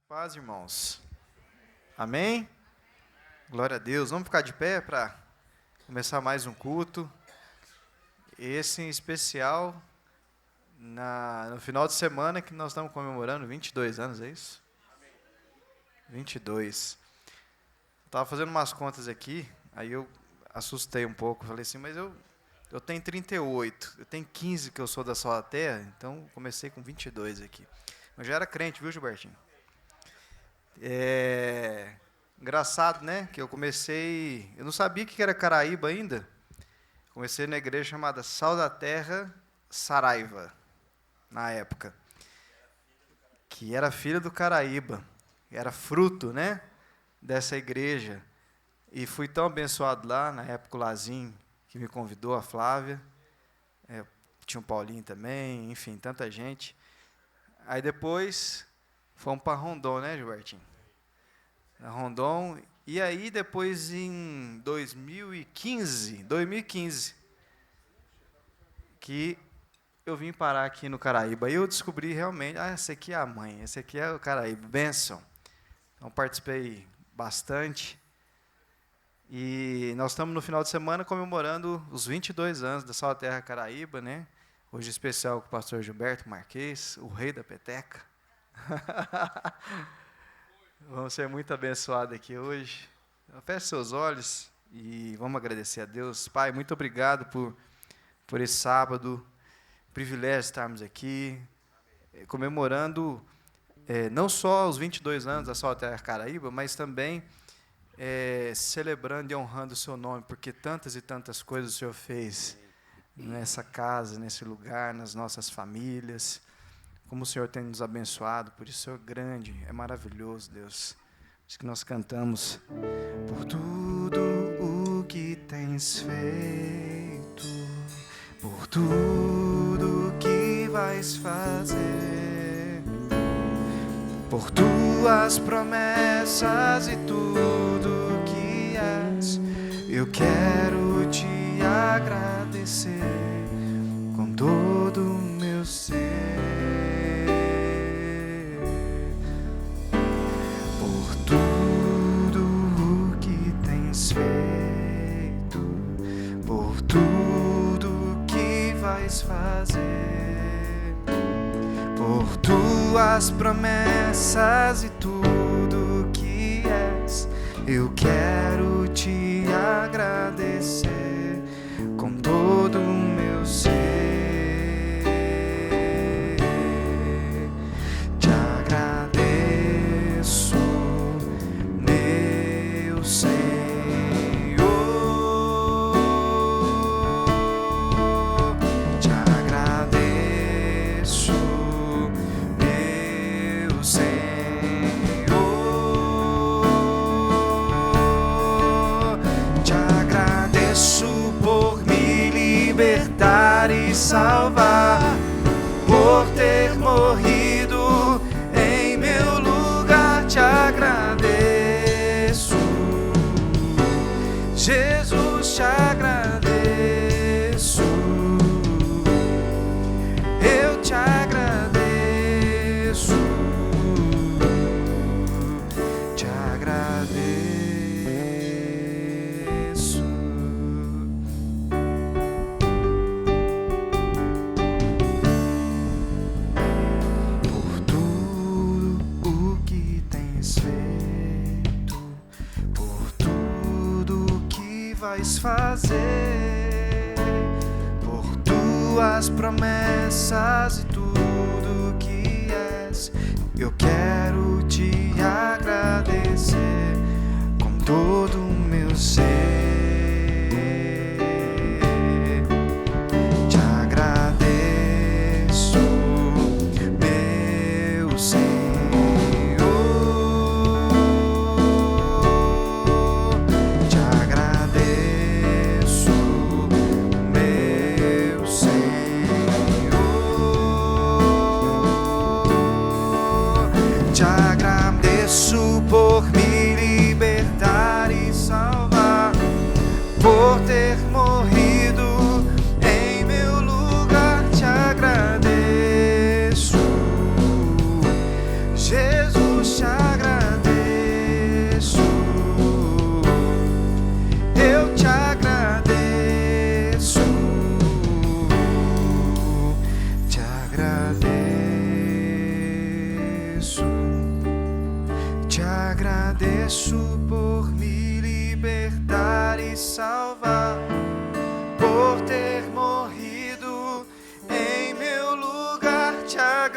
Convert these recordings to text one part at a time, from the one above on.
Paz, irmãos. Amém? Glória a Deus. Vamos ficar de pé para começar mais um culto. Esse em especial no final de semana que nós estamos comemorando 22 anos, é isso? 22. Estava fazendo umas contas aqui, aí eu assustei um pouco. Falei assim, mas eu tenho 38, eu tenho 15 que eu sou da Sal da Terra, então comecei com 22 aqui. Mas já era crente, viu, Gilbertinho? Engraçado, né? Que eu não sabia que era Caraíba ainda. Comecei na igreja chamada Sal da Terra Saraiva, na época. Que era filha do Caraíba. Era fruto, né? Dessa igreja. E fui tão abençoado lá, na época o Lazinho, que me convidou, a Flávia. Tinha o Paulinho também, enfim, tanta gente. Aí depois fomos para Rondon, né, Gilbertinho? Na Rondon. E aí depois em 2015, que eu vim parar aqui no Caraíba. E eu descobri realmente, essa aqui é a mãe, esse aqui é o Caraíba, bênção. Então participei bastante. E nós estamos no final de semana comemorando os 22 anos da Sal da Terra Caraíba, né? Hoje especial com o pastor Gilberto Marques, o rei da peteca. Vamos ser muito abençoados aqui hoje. Feche seus olhos e vamos agradecer a Deus. Pai, muito obrigado por esse sábado, privilégio de estarmos aqui, comemorando não só os 22 anos da Sal da Terra Caraíba, mas também celebrando e honrando o seu nome, porque tantas e tantas coisas o Senhor fez nessa casa, nesse lugar, nas nossas famílias. Como o Senhor tem nos abençoado, por isso o Senhor é grande, é maravilhoso, Deus. Isso que nós cantamos. Por tudo o que tens feito, por tudo que vais fazer, por tuas promessas e tudo que és, eu quero te agradecer com todo o meu ser. Fazer por tuas promessas e tudo que és, eu quero te agradecer com todo o meu ser. Te agradeço, meu Senhor. E salvar, por ter morrido em meu lugar, te agradeço, Jesus, te agradeço, eu te agradeço, te agradeço. Fazer por tuas promessas e tudo que és, eu quero te agradecer com todo o meu ser. Te agradeço, meu Senhor. Por me libertar e salvar,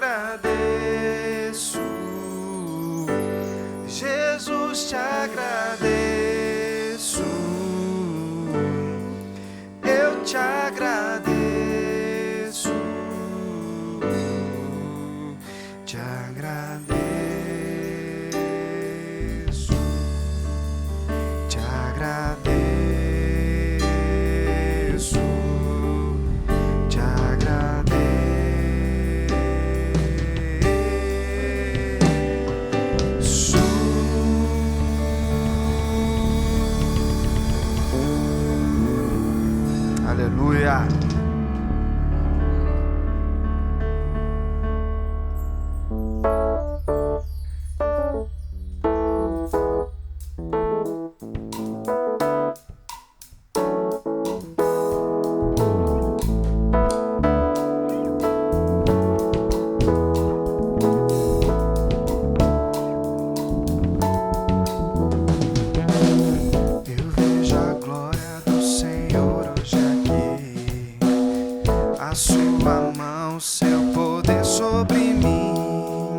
agradeço, Jesus, te agradeço, eu te agradeço, te agradeço, te agradeço, te agradeço. Aleluia. Eu vejo a glória do Senhor hoje aqui, a sua mão, seu poder sobre mim,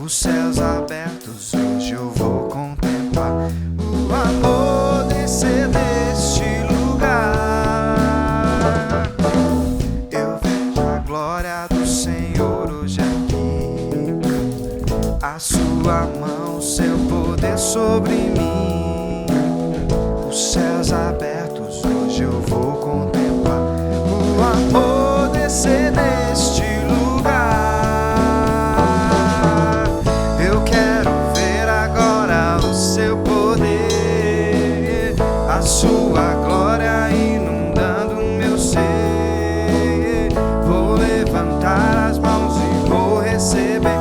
os céus abertos hoje eu vou contemplar, o amor descer deste lugar. Eu vejo a glória do Senhor hoje aqui, a sua mão, seu poder sobre mim, os céus abertos hoje eu vou contemplar, o amor descer neste lugar. Eu quero ver agora o seu poder, a sua glória inundando meu ser. Vou levantar as mãos e vou receber,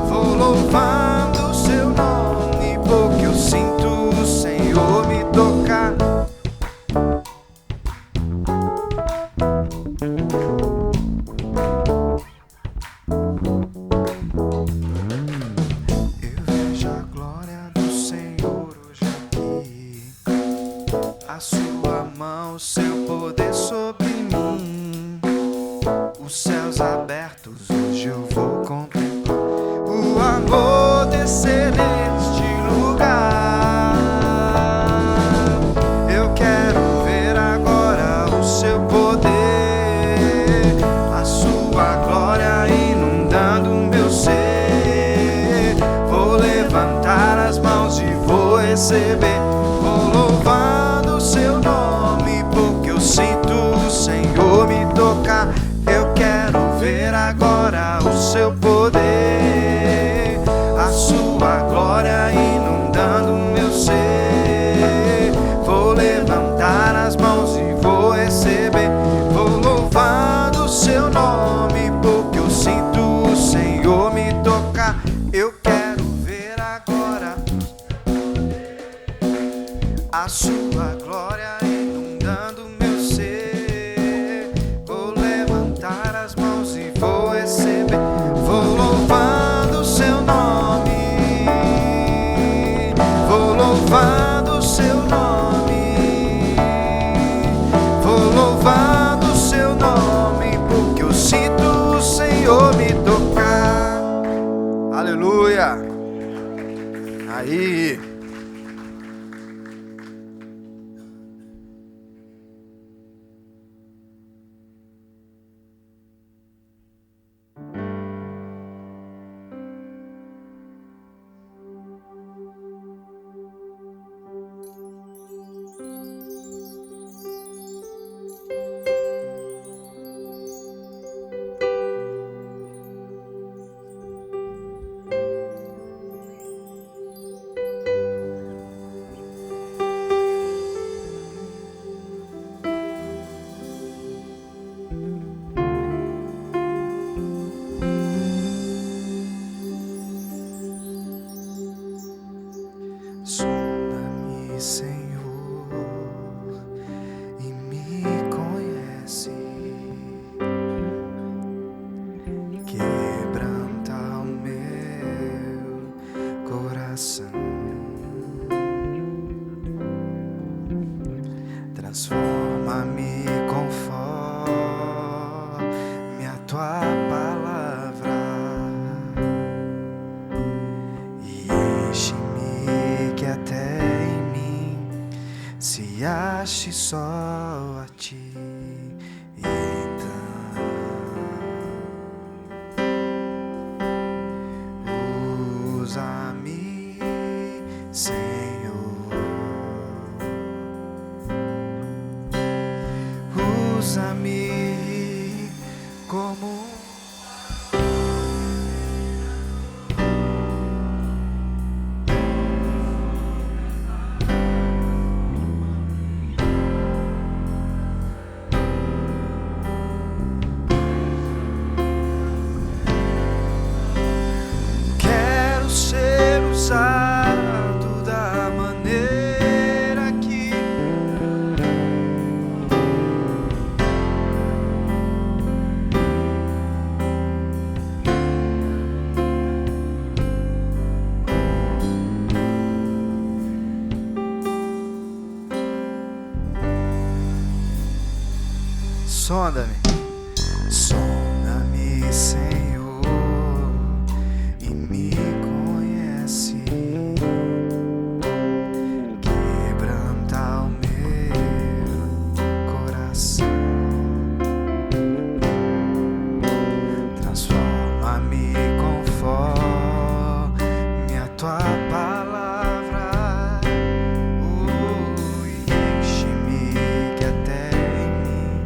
vou louvando o seu nome, porque eu sinto o Senhor me tocar. Eu vejo a glória do Senhor hoje aqui, a sua mão, seu poder sobre mim, os céus abertos hoje eu vou contemplar, o amor descer neste lugar. Eu quero ver agora o seu poder, a sua glória inundando meu ser. Vou levantar as mãos e vou receber, vou louvando o seu nome, porque eu sinto o Senhor me tocar. Eu quero ver agora o seu poder, a sua glória Usa-me como quero ser usado da maneira que sonda-me, sonda-me, Senhor, e me conhece, quebranta o meu coração, transforma-me conforme a tua palavra, e enche-me que até em mim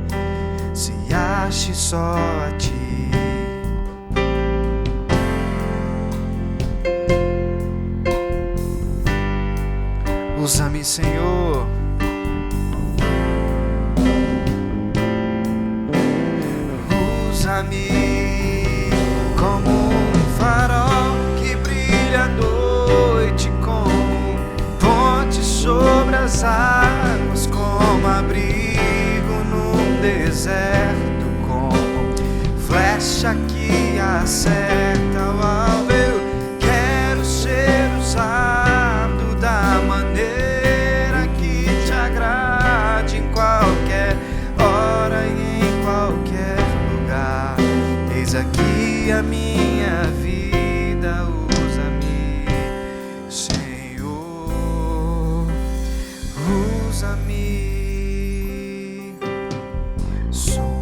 se ache só a ti. Usa-me, Senhor, usa-me como um farol que brilha à noite, como ponte sobre as águas, como abrigo num deserto, como flecha que acerta o alvo. Eu quero ser usado da maneira que te agrade, em qualquer hora e em qualquer lugar. Eis aqui a minha vida, usa-me, Senhor, usa-me, sonda-me.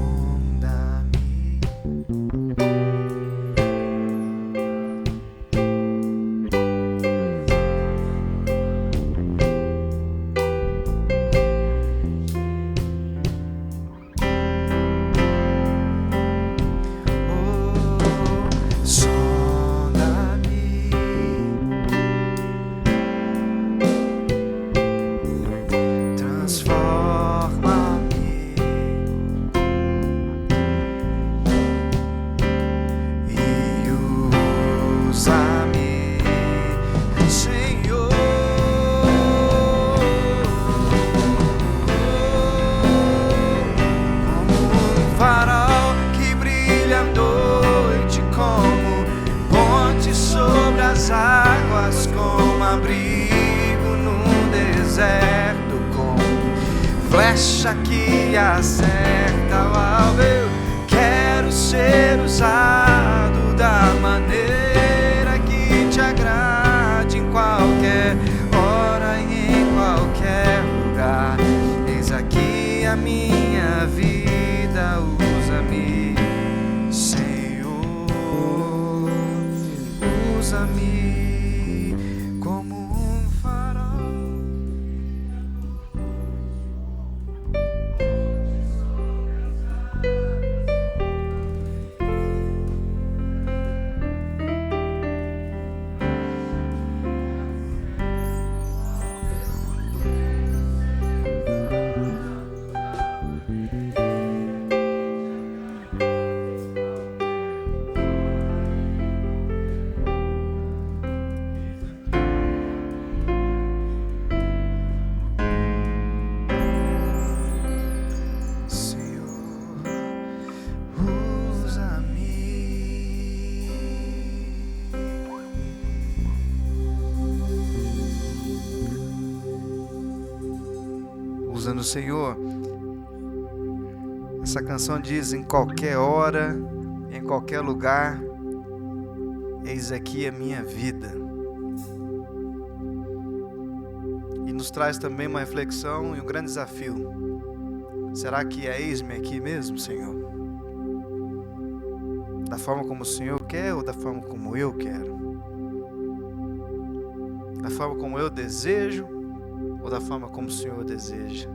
Águas, como abrigo num deserto, como flecha que acerta o alvo. Eu quero ser usado da maneira que te agrade, em qualquer hora e em qualquer lugar. Eis aqui a minha vida, usa-me, Senhor, usa-me como um farol. Usando o Senhor. Essa canção diz: em qualquer hora, em qualquer lugar, eis aqui a minha vida. E nos traz também uma reflexão e um grande desafio. Será que é eis-me aqui mesmo, Senhor? Da forma como o Senhor quer ou da forma como eu quero? Da forma como eu desejo ou da forma como o Senhor deseja?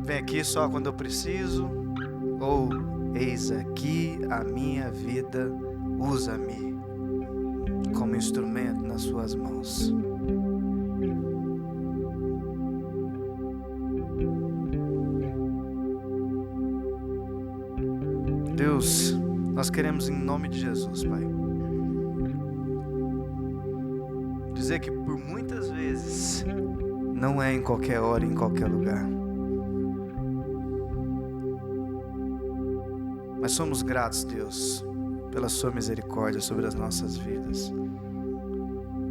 Vem aqui só quando eu preciso, ou eis aqui a minha vida, usa-me como instrumento nas suas mãos. Deus, nós queremos em nome de Jesus, Pai, dizer que por muitas vezes não é em qualquer hora, em qualquer lugar, mas somos gratos, Deus, pela sua misericórdia sobre as nossas vidas.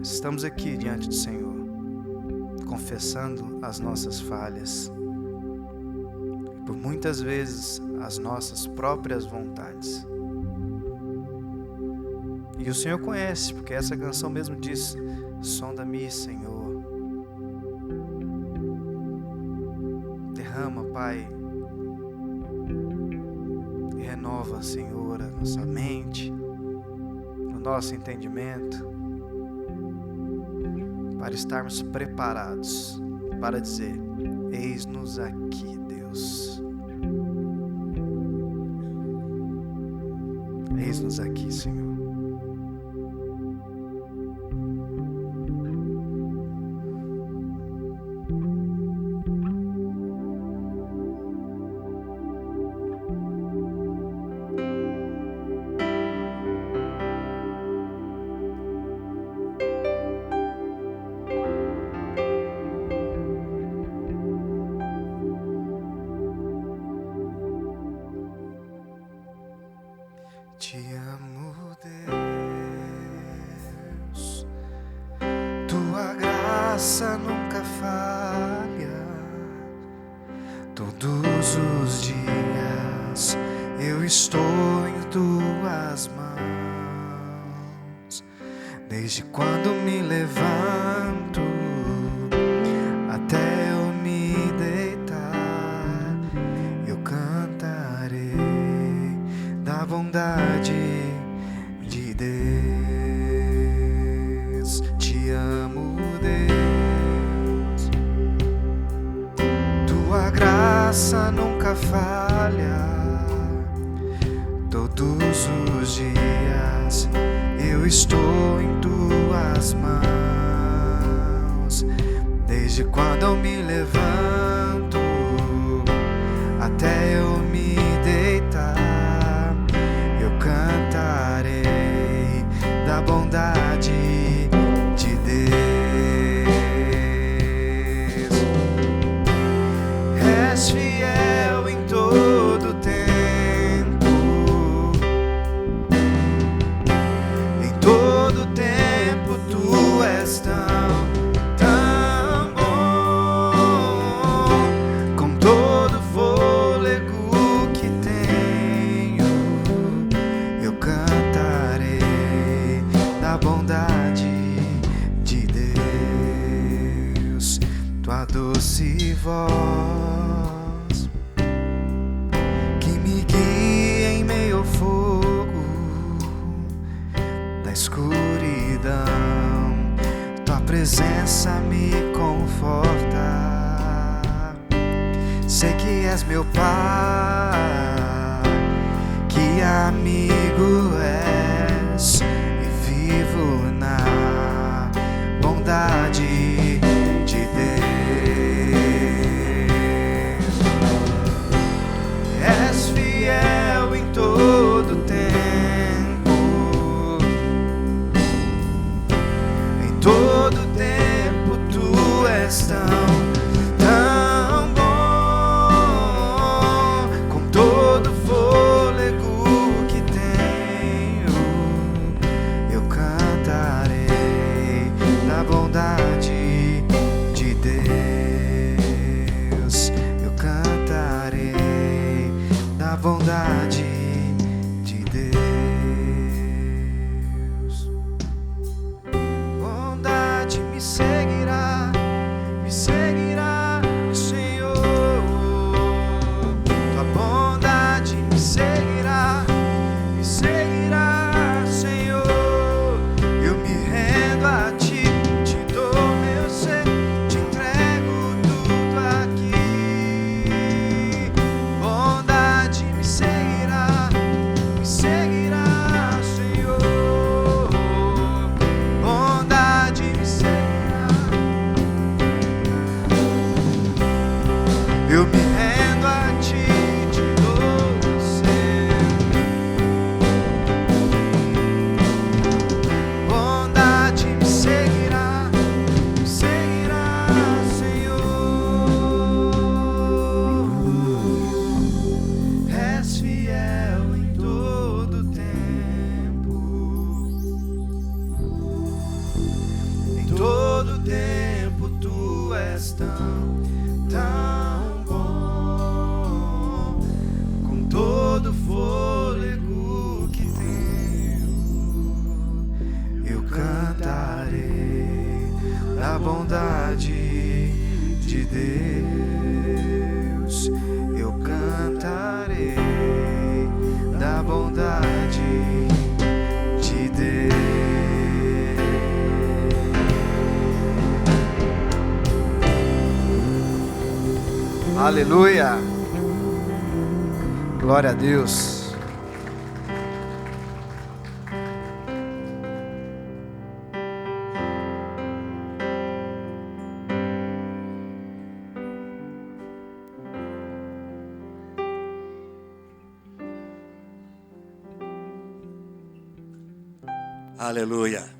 Estamos aqui diante do Senhor, confessando as nossas falhas, e por muitas vezes as nossas próprias vontades. E o Senhor conhece, porque essa canção mesmo diz: sonda-me, Senhor. Derrama, Pai, e renova, Senhor, a nossa mente, o nosso entendimento, para estarmos preparados para dizer: eis-nos aqui, Deus. Eis-nos aqui, Senhor. Te amo, Deus, tua graça nunca falha. Todos os dias eu estou em tuas mãos. Desde quando me levanto até eu me deitar, eu cantarei da bondade de Deus. Te amo, Deus, tua graça nunca falha. Todos os dias eu estou em tuas mãos. Desde quando eu me levanto até eu me deitar, eu cantarei da bondade de Deus. És fiel em todo tempo, em todo tempo tu és tão bom. Com todo fôlego que tenho, eu cantarei da bondade de Deus. Tua doce voz que me guia em meio ao fogo da escuridão, tua presença me conforta. Sei que és meu Pai, que amigo és, e vivo na bondade de Deus. És fiel em todo tempo, em todo tempo tu és tão bom. Com todo fôlego que tenho, Aleluia. Glória a Deus. Aleluia.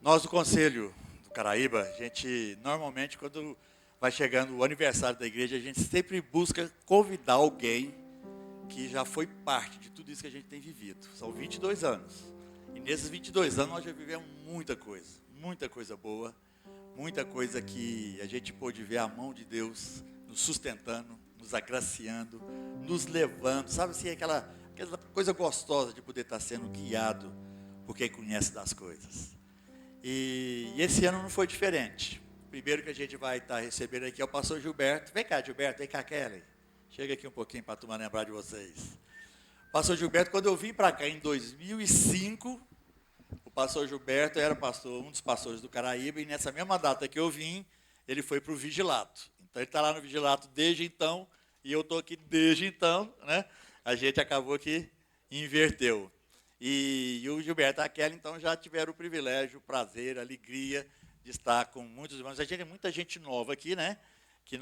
Nós do Conselho do Caraíba, a gente normalmente quando vai chegando o aniversário da igreja, a gente sempre busca convidar alguém que já foi parte de tudo isso que a gente tem vivido. São 22 anos. E nesses 22 anos nós já vivemos muita coisa boa, muita coisa que a gente pôde ver a mão de Deus nos sustentando, nos agraciando, nos levando. Sabe assim, aquela coisa gostosa de poder estar sendo guiado por quem conhece das coisas. E esse ano não foi diferente. O primeiro que a gente vai estar recebendo aqui é o pastor Gilberto. Vem cá, Gilberto, vem cá, Kelly. Chega aqui um pouquinho para a turma lembrar de vocês. Pastor Gilberto, quando eu vim para cá em 2005, o pastor Gilberto era um dos pastores do Caraíba, e nessa mesma data que eu vim, ele foi para o Vigilato. Então ele está lá no Vigilato desde então, e eu estou aqui desde então, né? A gente acabou que inverteu. E o Gilberto e a Kelly, então, já tiveram o privilégio, o prazer, a alegria de estar com muitos irmãos. A gente é muita gente nova aqui, né? Que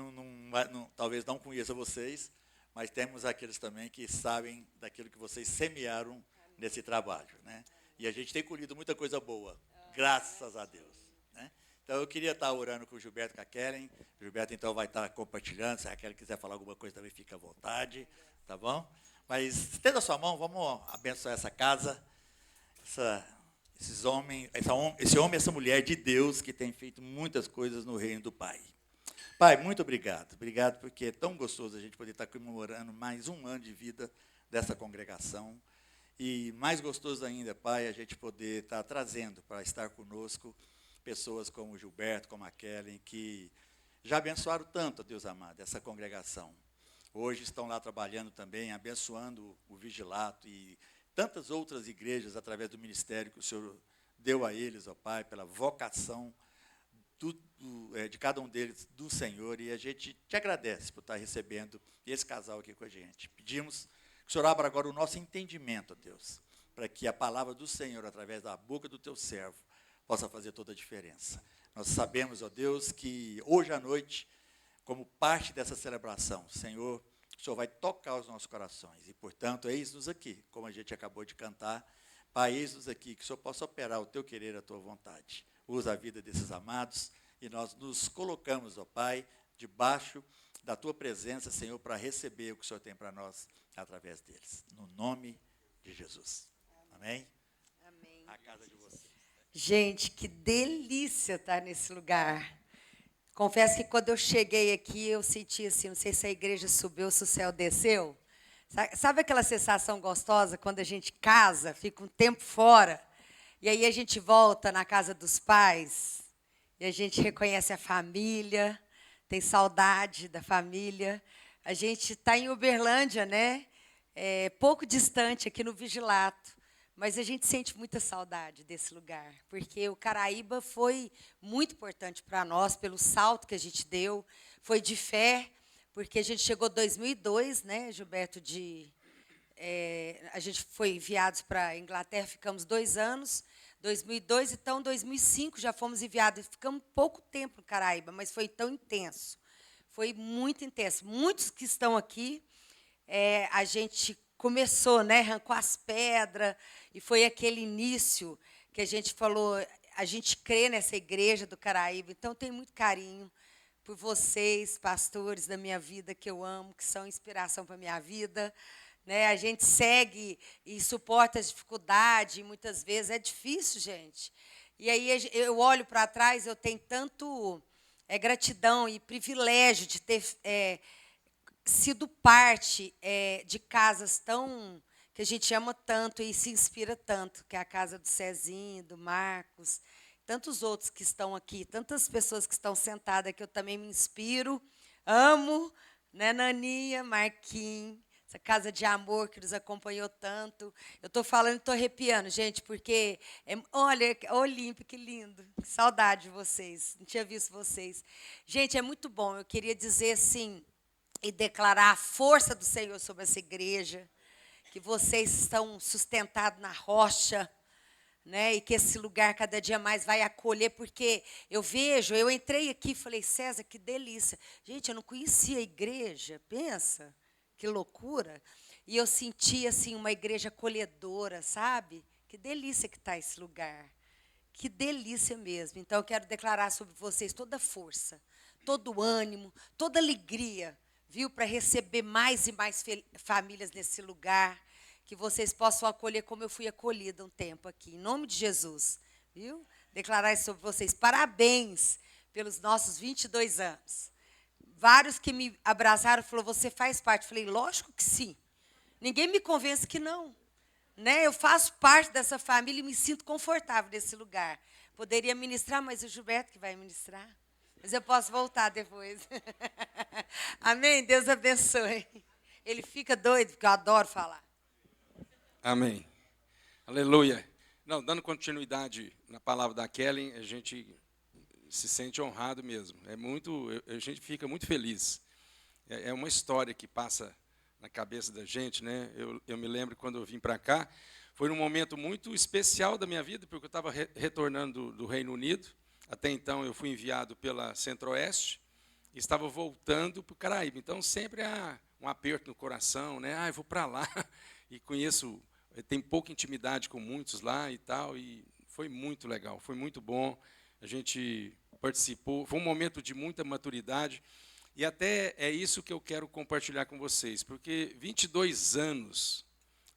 talvez não conheça vocês, mas temos aqueles também que sabem daquilo que vocês semearam nesse trabalho, né? E a gente tem colhido muita coisa boa, graças a Deus, né? Então, eu queria estar orando com o Gilberto e com a Kelly. O Gilberto, então, vai estar compartilhando. Se a Kelly quiser falar alguma coisa também, fica à vontade, tá bom? Mas estenda a sua mão, vamos abençoar essa casa, esse homem, essa mulher de Deus que tem feito muitas coisas no reino do Pai. Pai, muito obrigado. Obrigado porque é tão gostoso a gente poder estar comemorando mais um ano de vida dessa congregação. E mais gostoso ainda, Pai, a gente poder estar trazendo para estar conosco pessoas como o Gilberto, como a Kelly, que já abençoaram tanto, Deus amado, essa congregação. Hoje estão lá trabalhando também, abençoando o Vigilato e tantas outras igrejas através do ministério que o Senhor deu a eles, ó Pai, pela vocação de cada um deles do Senhor. E a gente te agradece por estar recebendo esse casal aqui com a gente. Pedimos que o Senhor abra agora o nosso entendimento, ó Deus, para que a palavra do Senhor, através da boca do teu servo, possa fazer toda a diferença. Nós sabemos, ó Deus, que hoje à noite, como parte dessa celebração, Senhor, o Senhor vai tocar os nossos corações. E, portanto, eis-nos aqui, como a gente acabou de cantar. Pai, eis-nos aqui, que o Senhor possa operar o teu querer, a tua vontade. Usa a vida desses amados e nós nos colocamos, ó Pai, debaixo da tua presença, Senhor, para receber o que o Senhor tem para nós através deles. No nome de Jesus. Amém? Amém. A casa de vocês. Gente, que delícia estar nesse lugar. Confesso que quando eu cheguei aqui, eu senti assim, não sei se a igreja subiu, se o céu desceu. Sabe aquela sensação gostosa quando a gente casa, fica um tempo fora, e aí a gente volta na casa dos pais, e a gente reconhece a família, tem saudade da família. A gente está em Uberlândia, né? Pouco distante, aqui no Vigilato. Mas a gente sente muita saudade desse lugar, porque o Caraíba foi muito importante para nós, pelo salto que a gente deu, foi de fé, porque a gente chegou em 2002, né, Gilberto, a gente foi enviados para a Inglaterra, ficamos 2 anos, 2002, então 2005 já fomos enviados, ficamos pouco tempo no Caraíba, mas foi tão intenso, foi muito intenso. Muitos que estão aqui, a gente começou, né, arrancou as pedras, e foi aquele início que a gente falou, a gente crê nessa igreja do Caraíba, então tem muito carinho por vocês, pastores da minha vida, que eu amo, que são inspiração para a minha vida, né? A gente segue e suporta as dificuldades, muitas vezes é difícil, gente. E aí eu olho para trás, eu tenho tanto gratidão e privilégio de ter sido parte de casas tão que a gente ama tanto e se inspira tanto, que é a casa do Cezinho, do Marcos, tantos outros que estão aqui, tantas pessoas que estão sentadas que eu também me inspiro, amo, né, Naninha, Marquinhos, essa casa de amor que nos acompanhou tanto. Eu estou falando, estou arrepiando, gente, porque, olha, Olímpia, que lindo. Que saudade de vocês, não tinha visto vocês. Gente, é muito bom, eu queria dizer assim, e declarar a força do Senhor sobre essa igreja, que vocês estão sustentados na rocha, né? E que esse lugar cada dia mais vai acolher, porque eu entrei aqui e falei, César, que delícia. Gente, eu não conhecia a igreja, pensa, que loucura. E eu senti, assim, uma igreja acolhedora, sabe? Que delícia que está esse lugar. Que delícia mesmo. Então, eu quero declarar sobre vocês toda a força, todo o ânimo, toda a alegria, viu? Para receber mais e mais famílias nesse lugar, que vocês possam acolher como eu fui acolhida um tempo aqui, em nome de Jesus, viu? Declarar isso sobre vocês. Parabéns pelos nossos 22 anos. Vários que me abraçaram falaram, você faz parte? Eu falei, lógico que sim. Ninguém me convence que não. Né? Eu faço parte dessa família e me sinto confortável nesse lugar. Poderia ministrar, mas o Gilberto que vai ministrar. Mas eu posso voltar depois. Amém? Deus abençoe. Ele fica doido, porque eu adoro falar. Amém. Aleluia. Não, dando continuidade na palavra da Kellen, a gente se sente honrado mesmo. A gente fica muito feliz. É uma história que passa na cabeça da gente, né? Eu me lembro quando eu vim para cá, foi um momento muito especial da minha vida, porque eu estava retornando do Reino Unido. Até então eu fui enviado pela Centro-Oeste e estava voltando para o Caraíba. Então sempre há um aperto no coração, né? Eu vou para lá e tenho pouca intimidade com muitos lá e tal, e foi muito legal, foi muito bom. A gente participou, foi um momento de muita maturidade, e até é isso que eu quero compartilhar com vocês, porque 22 anos,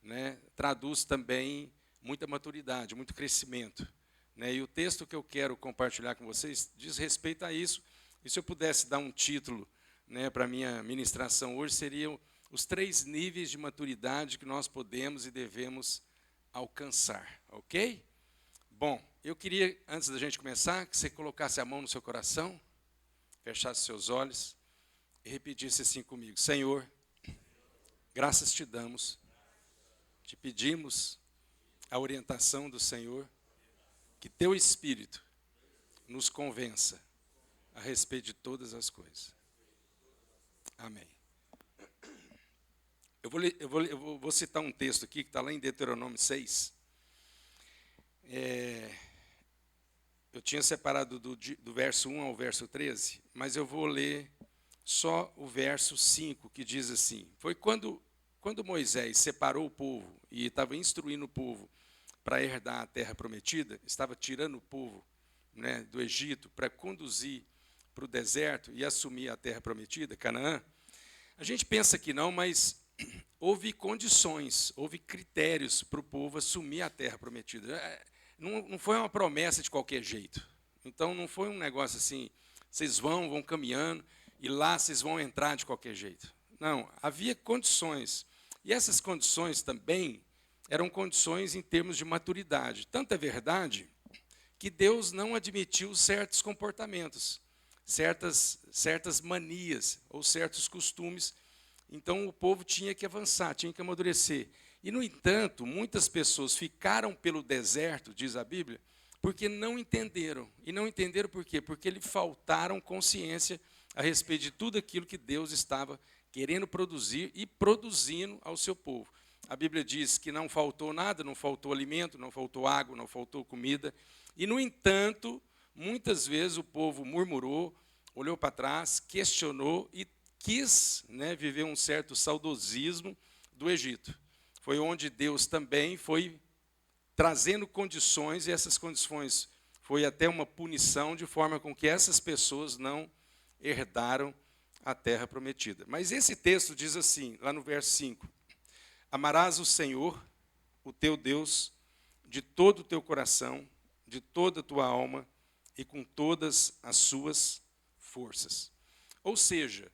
né, traduz também muita maturidade, muito crescimento, né, e o texto que eu quero compartilhar com vocês diz respeito a isso, e se eu pudesse dar um título, né, para a minha ministração hoje, seriam os 3 níveis de maturidade que nós podemos e devemos alcançar, ok? Bom, eu queria, antes da gente começar, que você colocasse a mão no seu coração, fechasse seus olhos e repetisse assim comigo. Senhor, graças te damos, te pedimos a orientação do Senhor, que teu Espírito nos convença a respeito de todas as coisas. Amém. Eu vou citar um texto aqui que está lá em Deuteronômio 6. Eu tinha separado do verso 1 ao verso 13, mas eu vou ler só o verso 5, que diz assim: foi quando Moisés separou o povo e estava instruindo o povo para herdar a terra prometida, estava tirando o povo, né, do Egito para conduzir para o deserto e assumir a terra prometida, Canaã. A gente pensa que não, mas houve condições, houve critérios para o povo assumir a terra prometida. Não foi uma promessa de qualquer jeito. Então, não foi um negócio assim, vocês vão caminhando, e lá vocês vão entrar de qualquer jeito. Não, havia condições. E essas condições também eram condições em termos de maturidade. Tanto é verdade que Deus não admitiu certos comportamentos, certas manias ou certos costumes. Então, o povo tinha que avançar, tinha que amadurecer. E, no entanto, muitas pessoas ficaram pelo deserto, diz a Bíblia, porque não entenderam. E não entenderam por quê? Porque lhe faltaram consciência a respeito de tudo aquilo que Deus estava querendo produzir e produzindo ao seu povo. A Bíblia diz que não faltou nada, não faltou alimento, não faltou água, não faltou comida. E, no entanto, muitas vezes o povo murmurou, olhou para trás, questionou e quis, né, viver um certo saudosismo do Egito. Foi onde Deus também foi trazendo condições, e essas condições foi até uma punição, de forma com que essas pessoas não herdaram a terra prometida. Mas esse texto diz assim, lá no verso 5, amarás o Senhor, o teu Deus, de todo o teu coração, de toda a tua alma e com todas as suas forças. Ou seja,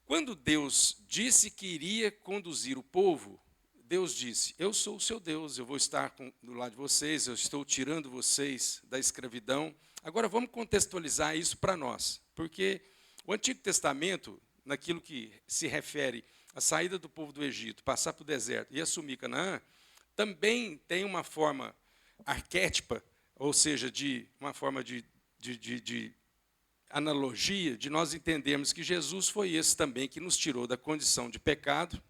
quando Deus disse que iria conduzir o povo, Deus disse, eu sou o seu Deus, eu vou estar do lado de vocês, eu estou tirando vocês da escravidão. Agora vamos contextualizar isso para nós, porque o Antigo Testamento, naquilo que se refere à saída do povo do Egito, passar para o deserto e assumir Canaã, também tem uma forma arquétipa, ou seja, de uma forma de analogia, de nós entendermos que Jesus foi esse também que nos tirou da condição de pecado,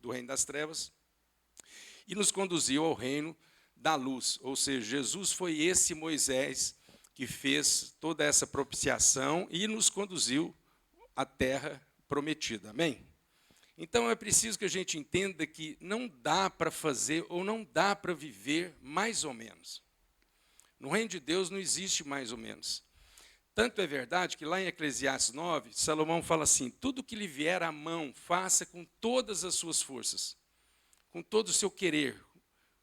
do reino das trevas, e nos conduziu ao reino da luz. Ou seja, Jesus foi esse Moisés que fez toda essa propiciação e nos conduziu à terra prometida. Amém? Então é preciso que a gente entenda que não dá para fazer ou não dá para viver mais ou menos. No reino de Deus não existe mais ou menos. Tanto é verdade que lá em Eclesiastes 9, Salomão fala assim: tudo que lhe vier à mão, faça com todas as suas forças, com todo o seu querer,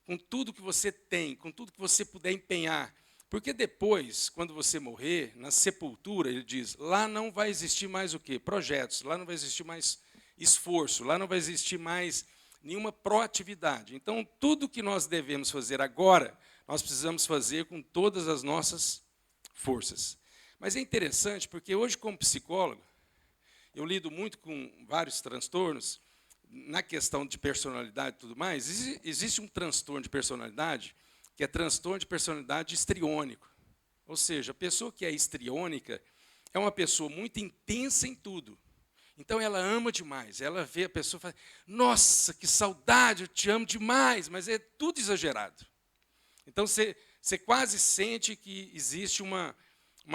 com tudo que você tem, com tudo que você puder empenhar. Porque depois, quando você morrer, na sepultura, ele diz, lá não vai existir mais o quê? Projetos, lá não vai existir mais esforço, lá não vai existir mais nenhuma proatividade. Então, tudo que nós devemos fazer agora, nós precisamos fazer com todas as nossas forças. Mas é interessante, porque hoje, como psicólogo, eu lido muito com vários transtornos, na questão de personalidade e tudo mais. Existe um transtorno de personalidade, que é transtorno de personalidade histriônico. Ou seja, a pessoa que é histriônica é uma pessoa muito intensa em tudo. Então, ela ama demais. Ela vê a pessoa e fala, nossa, que saudade, eu te amo demais, mas é tudo exagerado. Então, você quase sente que existe uma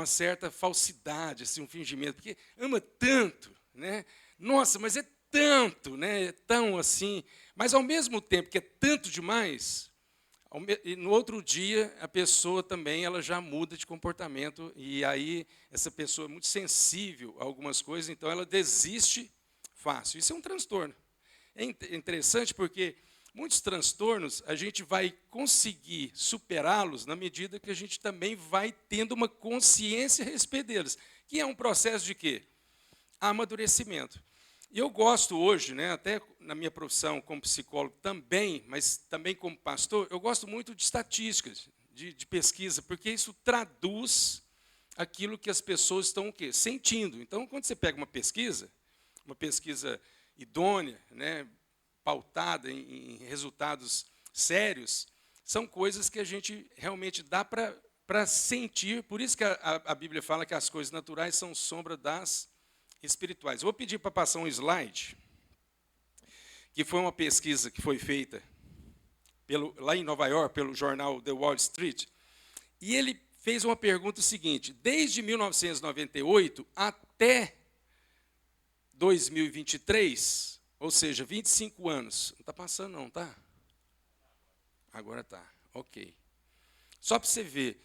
certa falsidade, assim, um fingimento, porque ama tanto, né? Nossa, mas é tanto, né? É tão assim. Mas, ao mesmo tempo que é tanto demais, no outro dia, a pessoa também ela já muda de comportamento, e aí essa pessoa é muito sensível a algumas coisas, então ela desiste fácil. Isso é um transtorno. É interessante porque muitos transtornos a gente vai conseguir superá-los na medida que a gente também vai tendo uma consciência a respeito deles, que é um processo de quê? Amadurecimento. E eu gosto hoje, né, até na minha profissão como psicólogo também, mas também como pastor, eu gosto muito de estatísticas, de pesquisa, porque isso traduz aquilo que as pessoas estão o quê? Sentindo. Então, quando você pega uma pesquisa idônea, né, pautada em resultados sérios, são coisas que a gente realmente dá para sentir. Por isso que a Bíblia fala que as coisas naturais são sombra das espirituais. Vou pedir para passar um slide, que foi uma pesquisa que foi feita lá em Nova York, pelo jornal The Wall Street, e ele fez uma pergunta seguinte: desde 1998 até 2023, ou seja, 25 anos, não está passando não, tá? Agora está, ok. Só para você ver,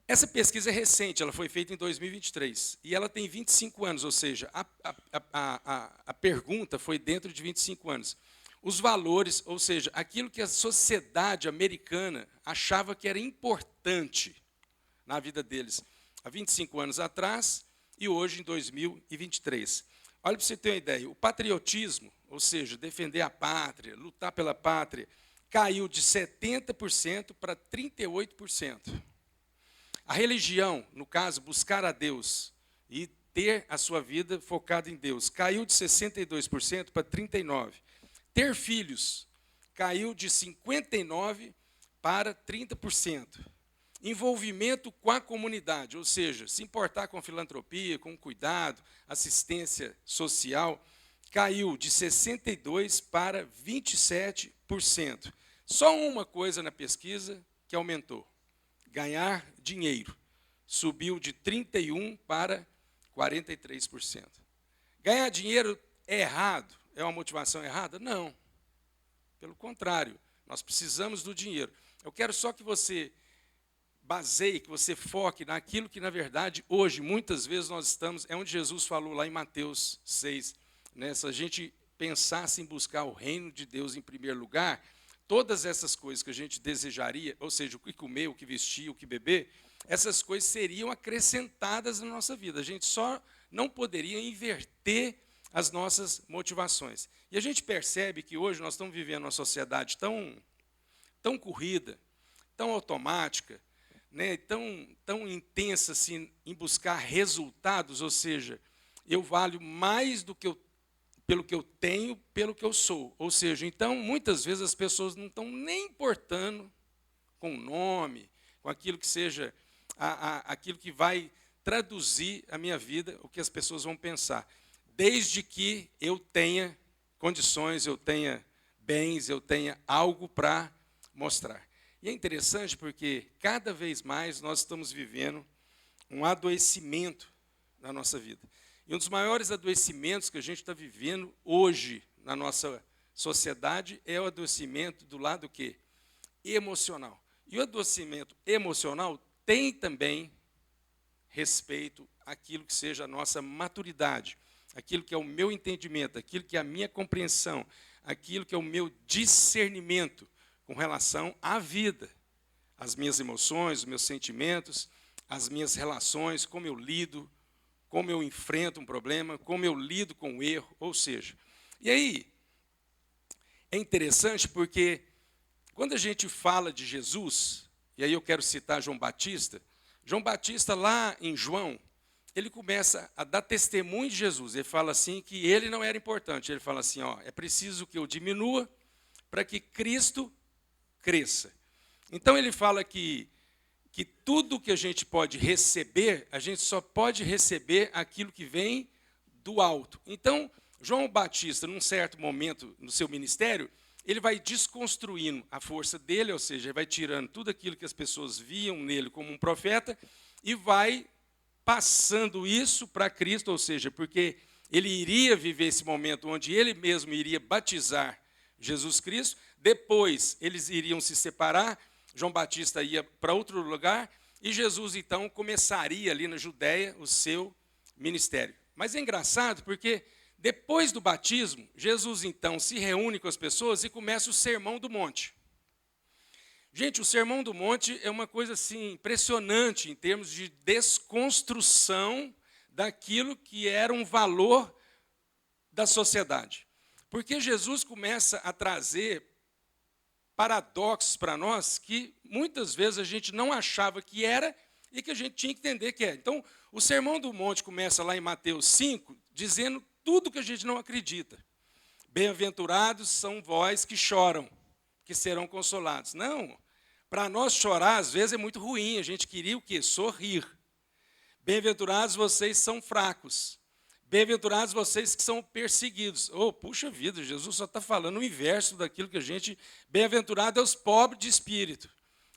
essa pesquisa é recente, ela foi feita em 2023, e ela tem 25 anos, ou seja, a pergunta foi dentro de 25 anos. Os valores, ou seja, aquilo que a sociedade americana achava que era importante na vida deles, há 25 anos atrás e hoje em 2023. Olha para você ter uma ideia, o patriotismo, ou seja, defender a pátria, lutar pela pátria, caiu de 70% para 38%. A religião, no caso, buscar a Deus e ter a sua vida focada em Deus, caiu de 62% para 39%. Ter filhos caiu de 59% para 30%. Envolvimento com a comunidade, ou seja, se importar com filantropia, com cuidado, assistência social, caiu de 62% para 27%. Só uma coisa na pesquisa que aumentou: ganhar dinheiro. Subiu de 31% para 43%. Ganhar dinheiro é errado? É uma motivação errada? Não. Pelo contrário, nós precisamos do dinheiro. Eu quero só que você baseie, que você foque naquilo que, na verdade, hoje, muitas vezes nós estamos, é onde Jesus falou lá em Mateus 6, né? Se a gente pensasse em buscar o reino de Deus em primeiro lugar, todas essas coisas que a gente desejaria, ou seja, o que comer, o que vestir, o que beber, essas coisas seriam acrescentadas na nossa vida. A gente só não poderia inverter as nossas motivações. E a gente percebe que hoje nós estamos vivendo uma sociedade tão corrida, tão automática, né, tão intensa assim, em buscar resultados, ou seja, eu valho mais do que pelo que eu tenho, pelo que eu sou. Ou seja, então, muitas vezes as pessoas não estão nem importando com o nome, com aquilo que seja, aquilo que vai traduzir a minha vida, o que as pessoas vão pensar. Desde que eu tenha condições, eu tenha bens, eu tenha algo para mostrar. E é interessante porque cada vez mais nós estamos vivendo um adoecimento na nossa vida. E um dos maiores adoecimentos que a gente está vivendo hoje na nossa sociedade é o adoecimento do lado quê? Emocional. E o adoecimento emocional tem também respeito àquilo que seja a nossa maturidade, aquilo que é o meu entendimento, aquilo que é a minha compreensão, aquilo que é o meu discernimento com relação à vida, as minhas emoções, os meus sentimentos, as minhas relações, como eu lido, como eu enfrento um problema, como eu lido com o erro, ou seja. E aí, é interessante porque quando a gente fala de Jesus, e aí eu quero citar João Batista lá em João, ele começa a dar testemunho de Jesus. Ele fala assim que ele não era importante. Ele fala assim, é preciso que eu diminua para que Cristo cresça. Então ele fala que tudo que a gente pode receber, a gente só pode receber aquilo que vem do alto. Então, João Batista, num certo momento no seu ministério, ele vai desconstruindo a força dele, ou seja, ele vai tirando tudo aquilo que as pessoas viam nele como um profeta e vai passando isso para Cristo, ou seja, porque ele iria viver esse momento onde ele mesmo iria batizar Jesus Cristo, depois eles iriam se separar, João Batista ia para outro lugar, e Jesus, então, começaria ali na Judéia o seu ministério. Mas é engraçado porque, depois do batismo, Jesus, então, se reúne com as pessoas e começa o Sermão do Monte. Gente, o Sermão do Monte é uma coisa assim, impressionante em termos de desconstrução daquilo que era um valor da sociedade. Porque Jesus começa a trazer paradoxos para nós que muitas vezes a gente não achava que era e que a gente tinha que entender que é. Então, o Sermão do Monte começa lá em Mateus 5, dizendo tudo que a gente não acredita. Bem-aventurados são vós que choram, que serão consolados. Não, para nós chorar às vezes é muito ruim, a gente queria o quê? Sorrir. Bem-aventurados vocês são fracos. Bem-aventurados vocês que são perseguidos. Puxa vida, Jesus só está falando o inverso daquilo que a gente... Bem-aventurado é os pobres de espírito.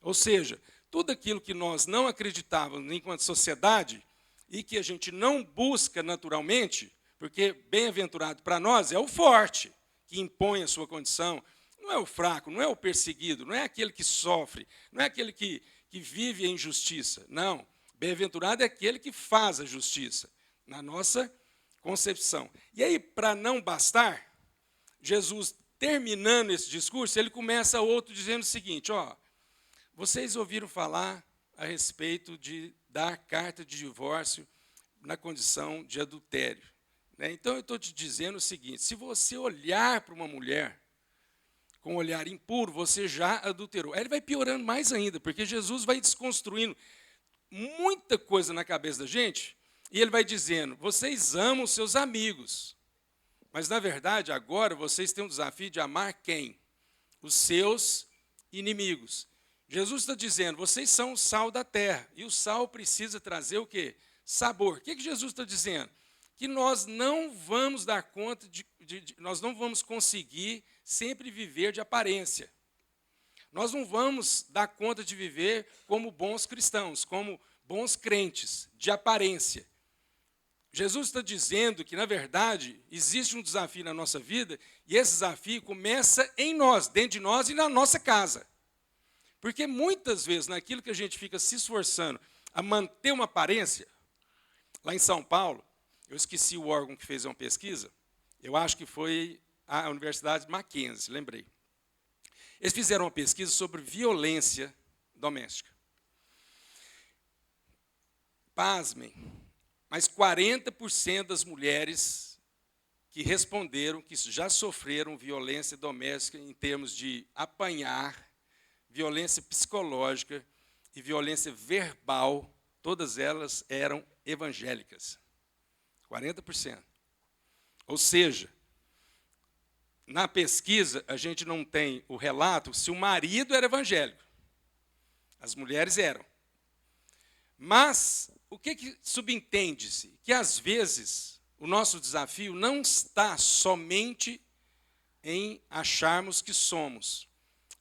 Ou seja, tudo aquilo que nós não acreditávamos enquanto sociedade e que a gente não busca naturalmente, porque bem-aventurado para nós é o forte, que impõe a sua condição, não é o fraco, não é o perseguido, não é aquele que sofre, não é aquele que vive a injustiça. Não, bem-aventurado é aquele que faz a justiça, na nossa concepção. E aí, para não bastar, Jesus, terminando esse discurso, ele começa outro dizendo o seguinte, vocês ouviram falar a respeito de dar carta de divórcio na condição de adultério. Então, eu estou te dizendo o seguinte, se você olhar para uma mulher com um olhar impuro, você já adulterou. Aí ele vai piorando mais ainda, porque Jesus vai desconstruindo muita coisa na cabeça da gente, e ele vai dizendo, vocês amam seus amigos, mas, na verdade, agora vocês têm um desafio de amar quem? Os seus inimigos. Jesus está dizendo, vocês são o sal da terra, e o sal precisa trazer o quê? Sabor. O que Jesus está dizendo? Que nós não vamos dar conta, nós não vamos conseguir sempre viver de aparência. Nós não vamos dar conta de viver como bons cristãos, como bons crentes, de aparência. Jesus está dizendo que, na verdade, existe um desafio na nossa vida, e esse desafio começa em nós, dentro de nós e na nossa casa. Porque muitas vezes, naquilo que a gente fica se esforçando a manter uma aparência, lá em São Paulo, eu esqueci o órgão que fez uma pesquisa, eu acho que foi a Universidade Mackenzie, lembrei. Eles fizeram uma pesquisa sobre violência doméstica. Pasmem, mas 40% das mulheres que responderam que já sofreram violência doméstica em termos de apanhar, violência psicológica e violência verbal, todas elas eram evangélicas. 40%. Ou seja, na pesquisa, a gente não tem o relato se o marido era evangélico. As mulheres eram. Mas, o que subentende-se? Que, às vezes, o nosso desafio não está somente em acharmos que somos,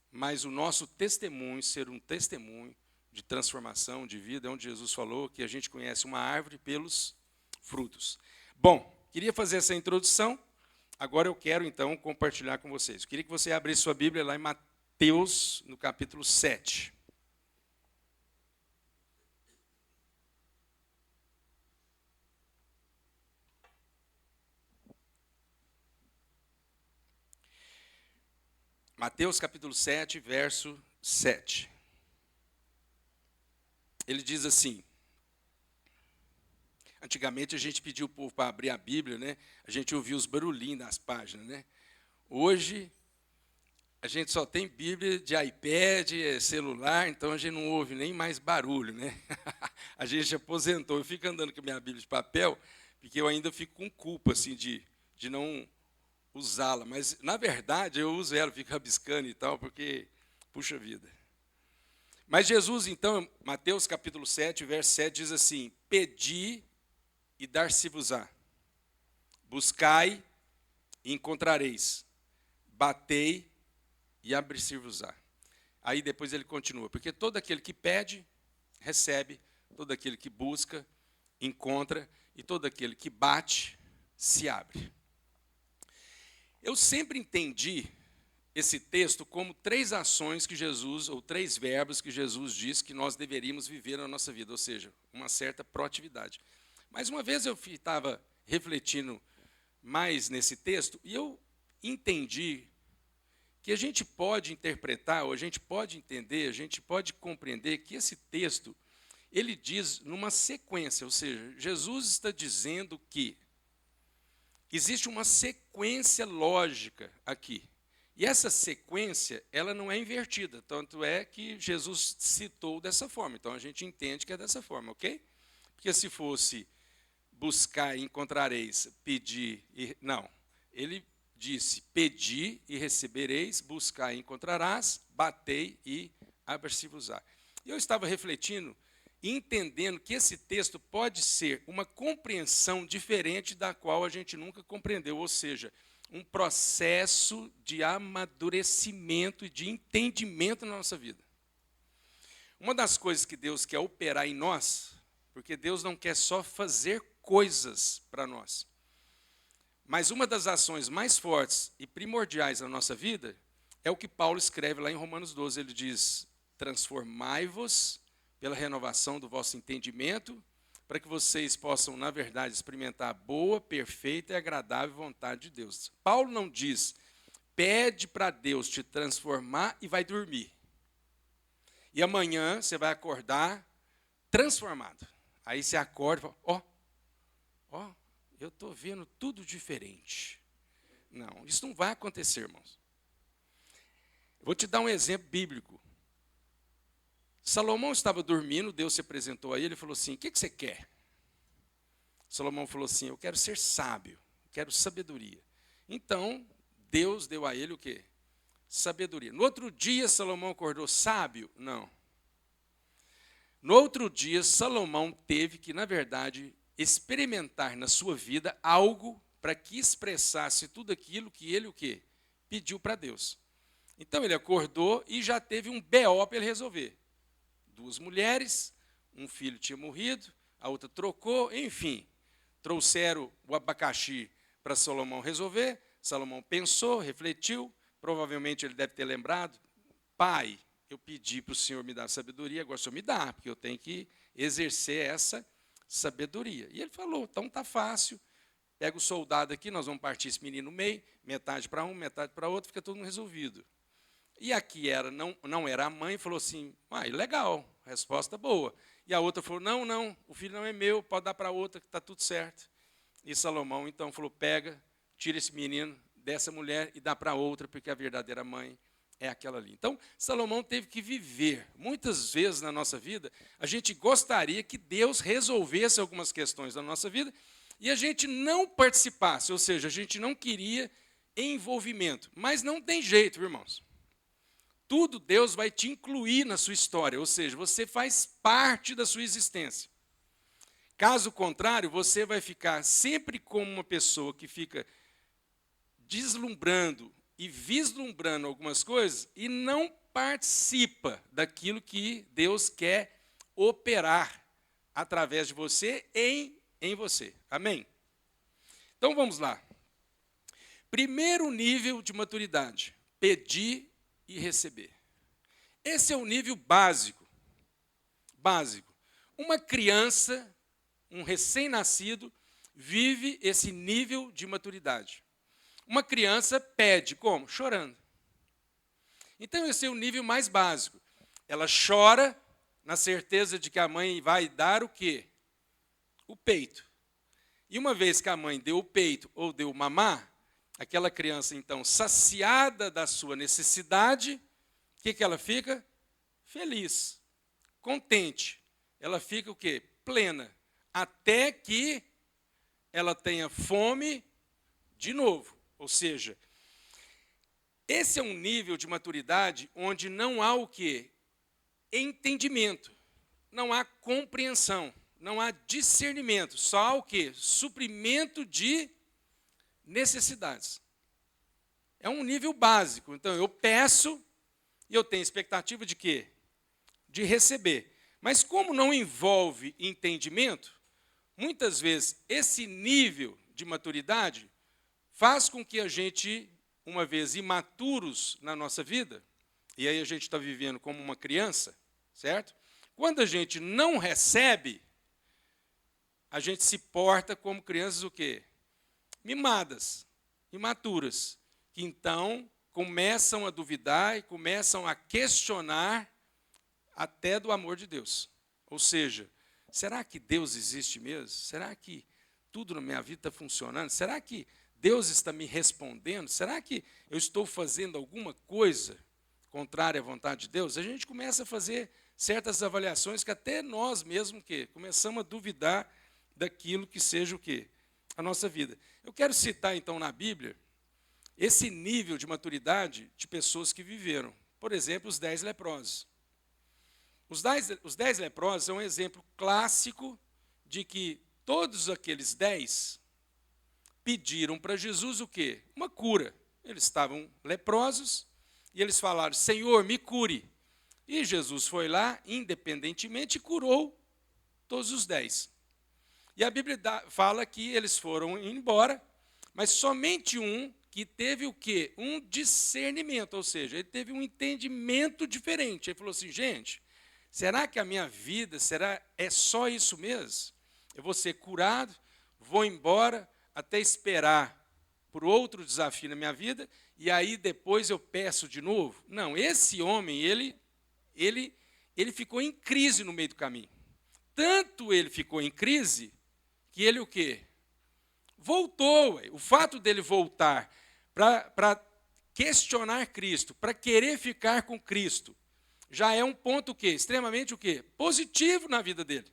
mas o nosso testemunho ser um testemunho de transformação, de vida, onde Jesus falou que a gente conhece uma árvore pelos frutos. Bom, queria fazer essa introdução, agora eu quero, então, compartilhar com vocês. Eu queria que você abrisse sua Bíblia lá em Mateus, no capítulo 7. Mateus capítulo 7, verso 7. Ele diz assim, antigamente a gente pediu o povo para abrir a Bíblia, né? A gente ouvia os barulhinhos das páginas, né? Hoje, a gente só tem Bíblia de iPad, celular, então a gente não ouve nem mais barulho, né? A gente aposentou, eu fico andando com a minha Bíblia de papel, porque eu ainda fico com culpa, assim, de não usá-la, mas, na verdade, eu uso ela, fico rabiscando e tal, porque, puxa vida. Mas Jesus, então, Mateus capítulo 7, verso 7, diz assim, pedi e dar-se-vos-á, buscai e encontrareis, batei e abrir-se-vos-á. Aí depois ele continua, porque todo aquele que pede, recebe, todo aquele que busca, encontra, e todo aquele que bate, se abre. Eu sempre entendi esse texto como 3 ações que Jesus, ou 3 verbos que Jesus diz que nós deveríamos viver na nossa vida, ou seja, uma certa proatividade. Mas uma vez eu estava refletindo mais nesse texto, e eu entendi que a gente pode interpretar, ou a gente pode entender, a gente pode compreender que esse texto, ele diz numa sequência, ou seja, Jesus está dizendo que existe uma sequência lógica aqui. E essa sequência, ela não é invertida, tanto é que Jesus citou dessa forma. Então, a gente entende que é dessa forma, ok? Porque se fosse buscar e encontrareis, pedir e... Não, ele disse, pedi e recebereis, buscar e encontrarás, batei e abrir-se-vos-á. E eu estava refletindo e entendendo que esse texto pode ser uma compreensão diferente da qual a gente nunca compreendeu, ou seja, um processo de amadurecimento e de entendimento na nossa vida. Uma das coisas que Deus quer operar em nós, porque Deus não quer só fazer coisas para nós, mas uma das ações mais fortes e primordiais na nossa vida é o que Paulo escreve lá em Romanos 12, ele diz, transformai-vos pela renovação do vosso entendimento, para que vocês possam, na verdade, experimentar a boa, perfeita e agradável vontade de Deus. Paulo não diz, pede para Deus te transformar e vai dormir. E amanhã você vai acordar transformado. Aí você acorda e fala, ó, eu estou vendo tudo diferente. Não, isso não vai acontecer, irmãos. Eu vou te dar um exemplo bíblico. Salomão estava dormindo, Deus se apresentou a ele e falou assim, o que você quer? Salomão falou assim, eu quero ser sábio, quero sabedoria. Então, Deus deu a ele o quê? Sabedoria. No outro dia, Salomão acordou sábio? Não. No outro dia, Salomão teve que, na verdade, experimentar na sua vida algo para que expressasse tudo aquilo que ele o quê? Pediu para Deus. Então, ele acordou e já teve um BO para ele resolver. 2 mulheres, um filho tinha morrido, a outra trocou, enfim. Trouxeram o abacaxi para Salomão resolver, Salomão pensou, refletiu, provavelmente ele deve ter lembrado, pai, eu pedi para o Senhor me dar sabedoria, agora o Senhor me dá, porque eu tenho que exercer essa sabedoria. E ele falou, então está fácil, pega o soldado aqui, nós vamos partir esse menino no meio, metade para um, metade para outro, fica tudo resolvido. E aqui não era a mãe, falou assim, legal, resposta boa. E a outra falou, não, o filho não é meu, pode dar para outra, que está tudo certo. E Salomão, então, falou, pega, tira esse menino dessa mulher e dá para outra, porque a verdadeira mãe é aquela ali. Então, Salomão teve que viver. Muitas vezes na nossa vida, a gente gostaria que Deus resolvesse algumas questões da nossa vida, e a gente não participasse, ou seja, a gente não queria envolvimento. Mas não tem jeito, irmãos. Tudo Deus vai te incluir na sua história, ou seja, você faz parte da sua existência. Caso contrário, você vai ficar sempre como uma pessoa que fica deslumbrando e vislumbrando algumas coisas e não participa daquilo que Deus quer operar através de você em você. Amém? Então vamos lá. Primeiro nível de maturidade: pedir e receber. Esse é o nível básico. Básico. Uma criança, um recém-nascido, vive esse nível de maturidade. Uma criança pede como? Chorando. Então esse é o nível mais básico. Ela chora na certeza de que a mãe vai dar o quê? O peito. E uma vez que a mãe deu o peito ou deu o mamar, aquela criança, então, saciada da sua necessidade, o que ela fica? Feliz, contente. Ela fica o quê? Plena. Até que ela tenha fome de novo. Ou seja, esse é um nível de maturidade onde não há o quê? Entendimento. Não há compreensão. Não há discernimento. Só há o quê? Suprimento de necessidades. É um nível básico. Então, eu peço e eu tenho expectativa de quê? De receber. Mas como não envolve entendimento, muitas vezes esse nível de maturidade faz com que a gente, uma vez imaturos na nossa vida, e aí a gente está vivendo como uma criança, certo? Quando a gente não recebe, a gente se porta como crianças o quê? Mimadas, imaturas, que então começam a duvidar e começam a questionar até do amor de Deus. Ou seja, será que Deus existe mesmo? Será que tudo na minha vida está funcionando? Será que Deus está me respondendo? Será que eu estou fazendo alguma coisa contrária à vontade de Deus? A gente começa a fazer certas avaliações que até nós mesmos que começamos a duvidar daquilo que seja o quê? A nossa vida. Eu quero citar, então, na Bíblia, esse nível de maturidade de pessoas que viveram. Por exemplo, os 10 leprosos. Os 10 leprosos são um exemplo clássico de que todos aqueles 10 pediram para Jesus o quê? Uma cura. Eles estavam leprosos e eles falaram: Senhor, me cure. E Jesus foi lá, independentemente, e curou todos os 10. E a Bíblia fala que eles foram embora, mas somente um que teve o quê? Um discernimento, ou seja, ele teve um entendimento diferente. Ele falou assim: gente, será que a minha vida é só isso mesmo? Eu vou ser curado, vou embora, até esperar por outro desafio na minha vida, e aí depois eu peço de novo? Não, esse homem, ele ficou em crise no meio do caminho. Tanto ele ficou em crise, que ele o quê? Voltou. O fato dele voltar para questionar Cristo, para querer ficar com Cristo, já é um ponto o quê? Extremamente o quê? Positivo na vida dele.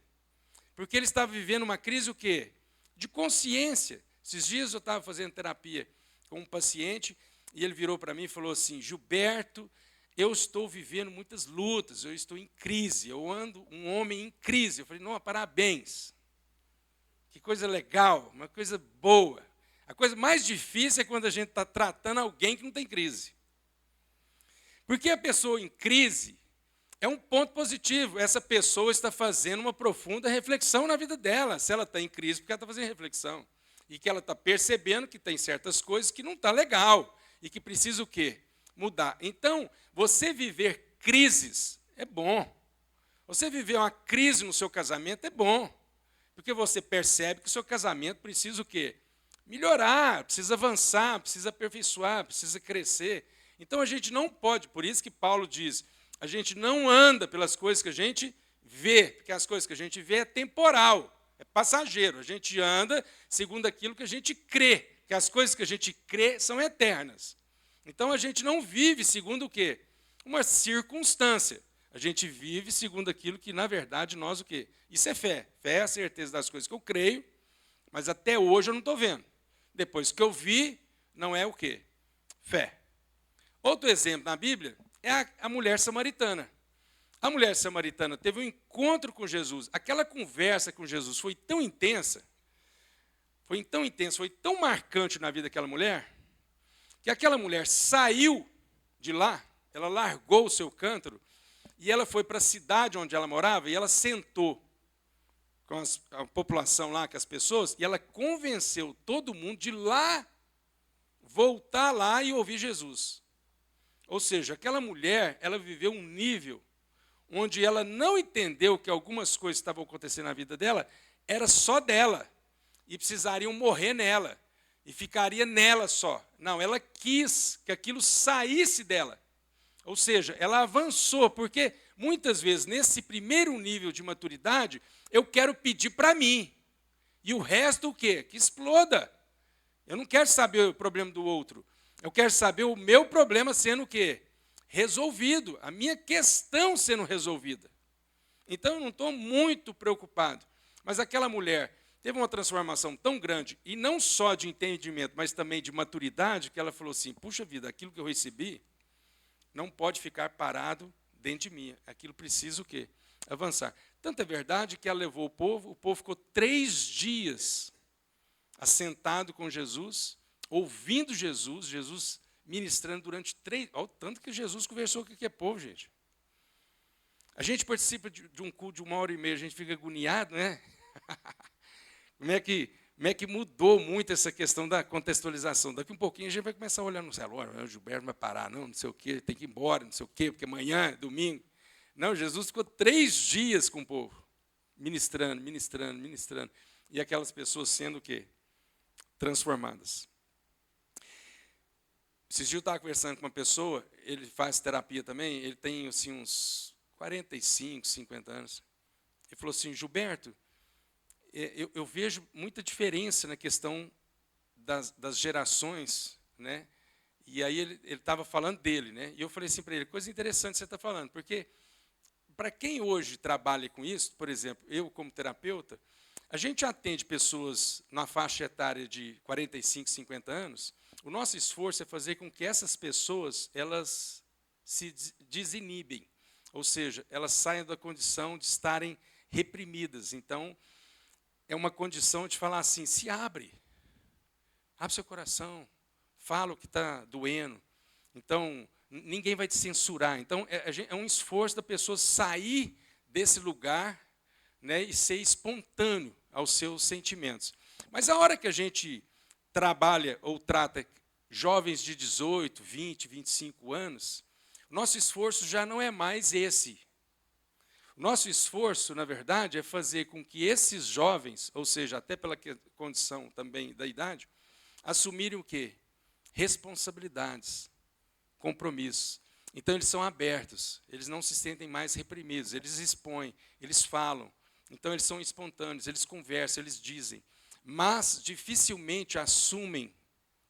Porque ele estava vivendo uma crise o quê? De consciência. Esses dias eu estava fazendo terapia com um paciente e ele virou para mim e falou assim: Gilberto, eu estou vivendo muitas lutas, eu estou em crise, eu ando um homem em crise. Eu falei: não, parabéns. Que coisa legal, uma coisa boa. A coisa mais difícil é quando a gente está tratando alguém que não tem crise. Porque a pessoa em crise é um ponto positivo. Essa pessoa está fazendo uma profunda reflexão na vida dela. Se ela está em crise, porque ela está fazendo reflexão. E que ela está percebendo que tem certas coisas que não está legal. E que precisa o quê? Mudar. Então, você viver crises é bom. Você viver uma crise no seu casamento é bom. Porque você percebe que o seu casamento precisa o quê? Melhorar, precisa avançar, precisa aperfeiçoar, precisa crescer. Então a gente não pode, por isso que Paulo diz, a gente não anda pelas coisas que a gente vê, porque as coisas que a gente vê é temporal, é passageiro. A gente anda segundo aquilo que a gente crê, que as coisas que a gente crê são eternas. Então a gente não vive segundo o quê? Uma circunstância. A gente vive segundo aquilo que, na verdade, nós o quê? Isso é fé. Fé é a certeza das coisas que eu creio, Mas até hoje eu não estou vendo. Depois que eu vi, não é o quê? Fé. Outro exemplo na Bíblia é a mulher samaritana. A mulher samaritana teve um encontro com Jesus. Aquela conversa com Jesus foi tão intensa, foi tão marcante na vida daquela mulher, que aquela mulher saiu de lá, ela largou o seu cântaro, e ela foi para a cidade onde ela morava, e ela sentou com a população lá, com as pessoas, e ela convenceu todo mundo de lá, voltar lá e ouvir Jesus. Ou seja, aquela mulher, ela viveu um nível onde ela não entendeu que algumas coisas estavam acontecendo na vida dela, era só dela, e precisariam morrer nela, e ficaria nela só. Não, ela quis que aquilo saísse dela. Ou seja, ela avançou, porque muitas vezes, nesse primeiro nível de maturidade, eu quero pedir para mim, e o resto o quê? Que exploda. Eu não quero saber o problema do outro, eu quero saber o meu problema sendo o quê? Resolvido, a minha questão sendo resolvida. Então, eu não estou muito preocupado. Mas aquela mulher teve uma transformação tão grande, e não só de entendimento, mas também de maturidade, que ela falou assim, puxa vida, aquilo que eu recebi não pode ficar parado dentro de mim. Aquilo precisa o quê? Avançar. Tanto é verdade que ela levou o povo ficou 3 dias assentado com Jesus, ouvindo Jesus ministrando durante 3... Olha o tanto que Jesus conversou com aquele povo, gente. A gente participa de um culto de 1h30, a gente fica agoniado, né? Como é que mudou muito essa questão da contextualização? Daqui um pouquinho a gente vai começar a olhar no celular, o Gilberto vai parar, não sei o quê, tem que ir embora, não sei o quê, porque amanhã é domingo. Não, Jesus ficou 3 dias com o povo, ministrando. E aquelas pessoas sendo o quê? Transformadas. Esses dias eu estava conversando com uma pessoa, ele faz terapia também, ele tem assim, uns 45, 50 anos. Ele falou assim, Gilberto, eu vejo muita diferença na questão das gerações, né? E aí ele estava falando dele, né? E eu falei assim para ele, coisa interessante você está falando, porque para quem hoje trabalha com isso, por exemplo, eu como terapeuta, a gente atende pessoas na faixa etária de 45, 50 anos, o nosso esforço é fazer com que essas pessoas, elas se desinibem, ou seja, elas saiam da condição de estarem reprimidas. Então, é uma condição de falar assim, se abre seu coração, fala o que está doendo. Então, ninguém vai te censurar. Então, é um esforço da pessoa sair desse lugar, né, e ser espontâneo aos seus sentimentos. Mas a hora que a gente trabalha ou trata jovens de 18, 20, 25 anos, nosso esforço já não é mais esse. O nosso esforço, na verdade, é fazer com que esses jovens, ou seja, até pela condição também da idade, assumirem o quê? Responsabilidades, compromissos. Então, eles são abertos, eles não se sentem mais reprimidos, eles expõem, eles falam. Então, eles são espontâneos, eles conversam, eles dizem. Mas, dificilmente assumem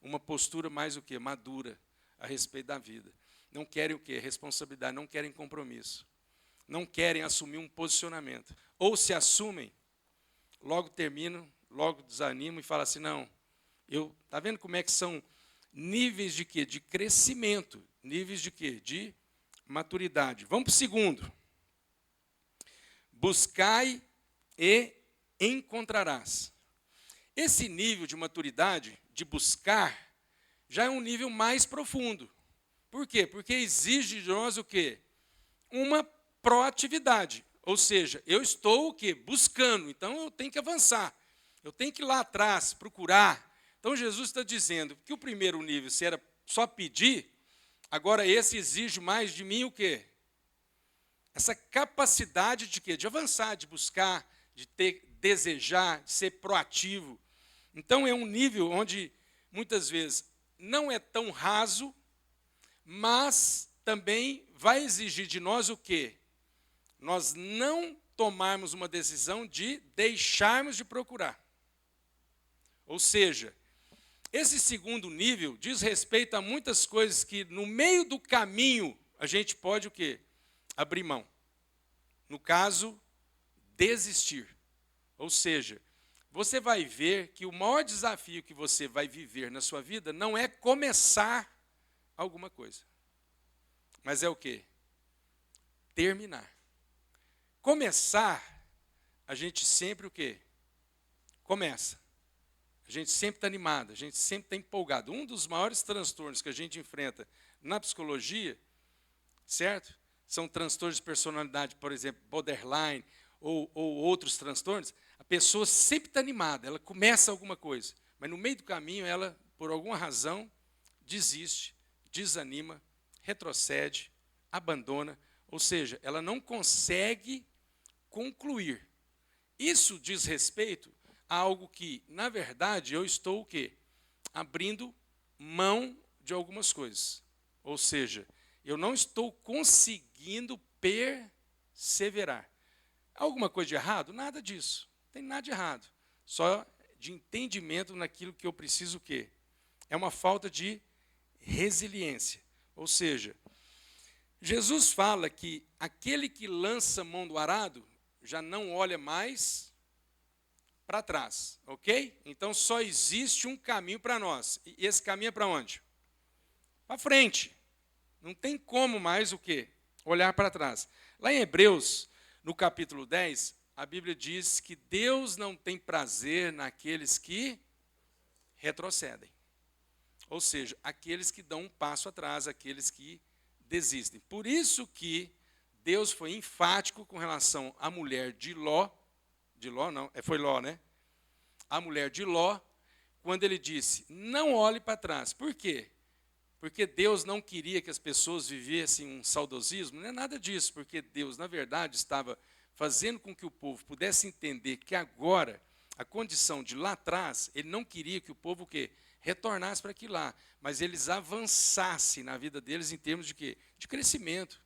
uma postura mais o quê? Madura a respeito da vida. Não querem o quê? Responsabilidade, não querem compromisso. Não querem assumir um posicionamento. Ou se assumem, logo terminam, logo desanimam e falam assim, não, está vendo como é que são níveis de quê? De crescimento. Níveis de quê? De maturidade. Vamos para o segundo. Buscai e encontrarás. Esse nível de maturidade, de buscar, já é um nível mais profundo. Por quê? Porque exige de nós o quê? Uma proatividade. Ou seja, eu estou o quê? Buscando. Então, eu tenho que avançar. Eu tenho que ir lá atrás, procurar. Então, Jesus está dizendo que o primeiro nível, se era só pedir, agora esse exige mais de mim o quê? Essa capacidade de quê? De avançar, de buscar, de desejar, de ser proativo. Então, é um nível onde, muitas vezes, não é tão raso, mas também vai exigir de nós o quê? Nós não tomarmos uma decisão de deixarmos de procurar. Ou seja, esse segundo nível diz respeito a muitas coisas que, no meio do caminho, a gente pode o quê? Abrir mão. No caso, desistir. Ou seja, você vai ver que o maior desafio que você vai viver na sua vida não é começar alguma coisa, mas é o quê? Terminar. Começar, a gente sempre o quê? Começa. A gente sempre está animado, a gente sempre está empolgado. Um dos maiores transtornos que a gente enfrenta na psicologia, certo? São transtornos de personalidade, por exemplo, borderline ou outros transtornos. A pessoa sempre está animada, ela começa alguma coisa, mas no meio do caminho ela, por alguma razão, desiste, desanima, retrocede, abandona, ou seja, ela não consegue concluir. Isso diz respeito a algo que, na verdade, eu estou o quê? Abrindo mão de algumas coisas. Ou seja, eu não estou conseguindo perseverar. Alguma coisa de errado? Nada disso. Não tem nada de errado. Só de entendimento naquilo que eu preciso o quê? É uma falta de resiliência. Ou seja, Jesus fala que aquele que lança mão do arado já não olha mais para trás, ok? Então só existe um caminho para nós. E esse caminho é para onde? Para frente. Não tem como mais o quê? Olhar para trás. Lá em Hebreus, no capítulo 10, a Bíblia diz que Deus não tem prazer naqueles que retrocedem. Ou seja, aqueles que dão um passo atrás, aqueles que desistem. Por isso que Deus foi enfático com relação à mulher de Ló, foi Ló, né? A mulher de Ló, quando ele disse, não olhe para trás. Por quê? Porque Deus não queria que as pessoas vivessem um saudosismo, não é nada disso, porque Deus, na verdade, estava fazendo com que o povo pudesse entender que agora, a condição de lá atrás, ele não queria que o povo o quê? Retornasse para aquilo lá, mas eles avançassem na vida deles em termos de quê? De crescimento,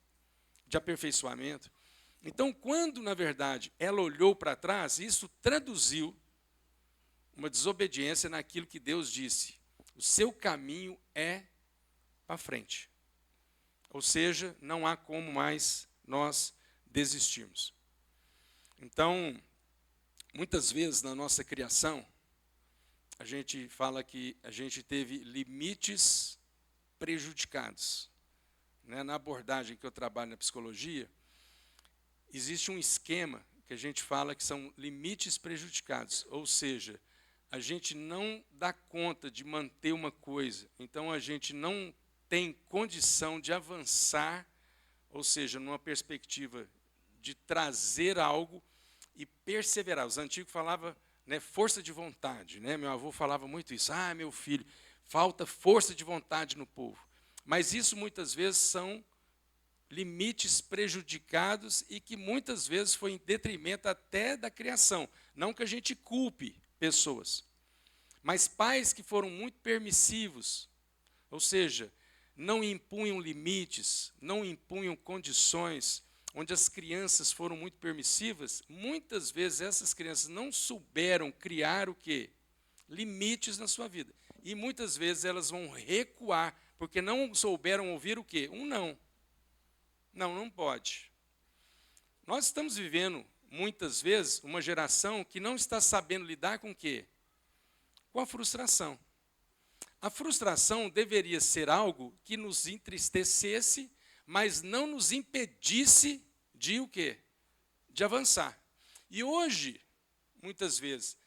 de aperfeiçoamento. Então, quando, na verdade, ela olhou para trás, isso traduziu uma desobediência naquilo que Deus disse. O seu caminho é para frente. Ou seja, não há como mais nós desistirmos. Então, muitas vezes na nossa criação, a gente fala que a gente teve limites prejudicados. Né? Na abordagem que eu trabalho na psicologia, existe um esquema que a gente fala que são limites prejudicados, ou seja, a gente não dá conta de manter uma coisa, então a gente não tem condição de avançar, ou seja, numa perspectiva de trazer algo e perseverar. Os antigos falavam, né, força de vontade, né? Meu avô falava muito isso. Ah, meu filho, falta força de vontade no povo. Mas isso muitas vezes são limites prejudicados e que muitas vezes foi em detrimento até da criação. Não que a gente culpe pessoas, mas pais que foram muito permissivos, ou seja, não impunham limites, não impunham condições, onde as crianças foram muito permissivas, muitas vezes essas crianças não souberam criar o quê? Limites na sua vida. E muitas vezes elas vão recuar, porque não souberam ouvir o quê? Um não. Não, não pode. Nós estamos vivendo, muitas vezes, uma geração que não está sabendo lidar com o quê? Com a frustração. A frustração deveria ser algo que nos entristecesse, mas não nos impedisse de o quê? De avançar. E hoje, muitas vezes,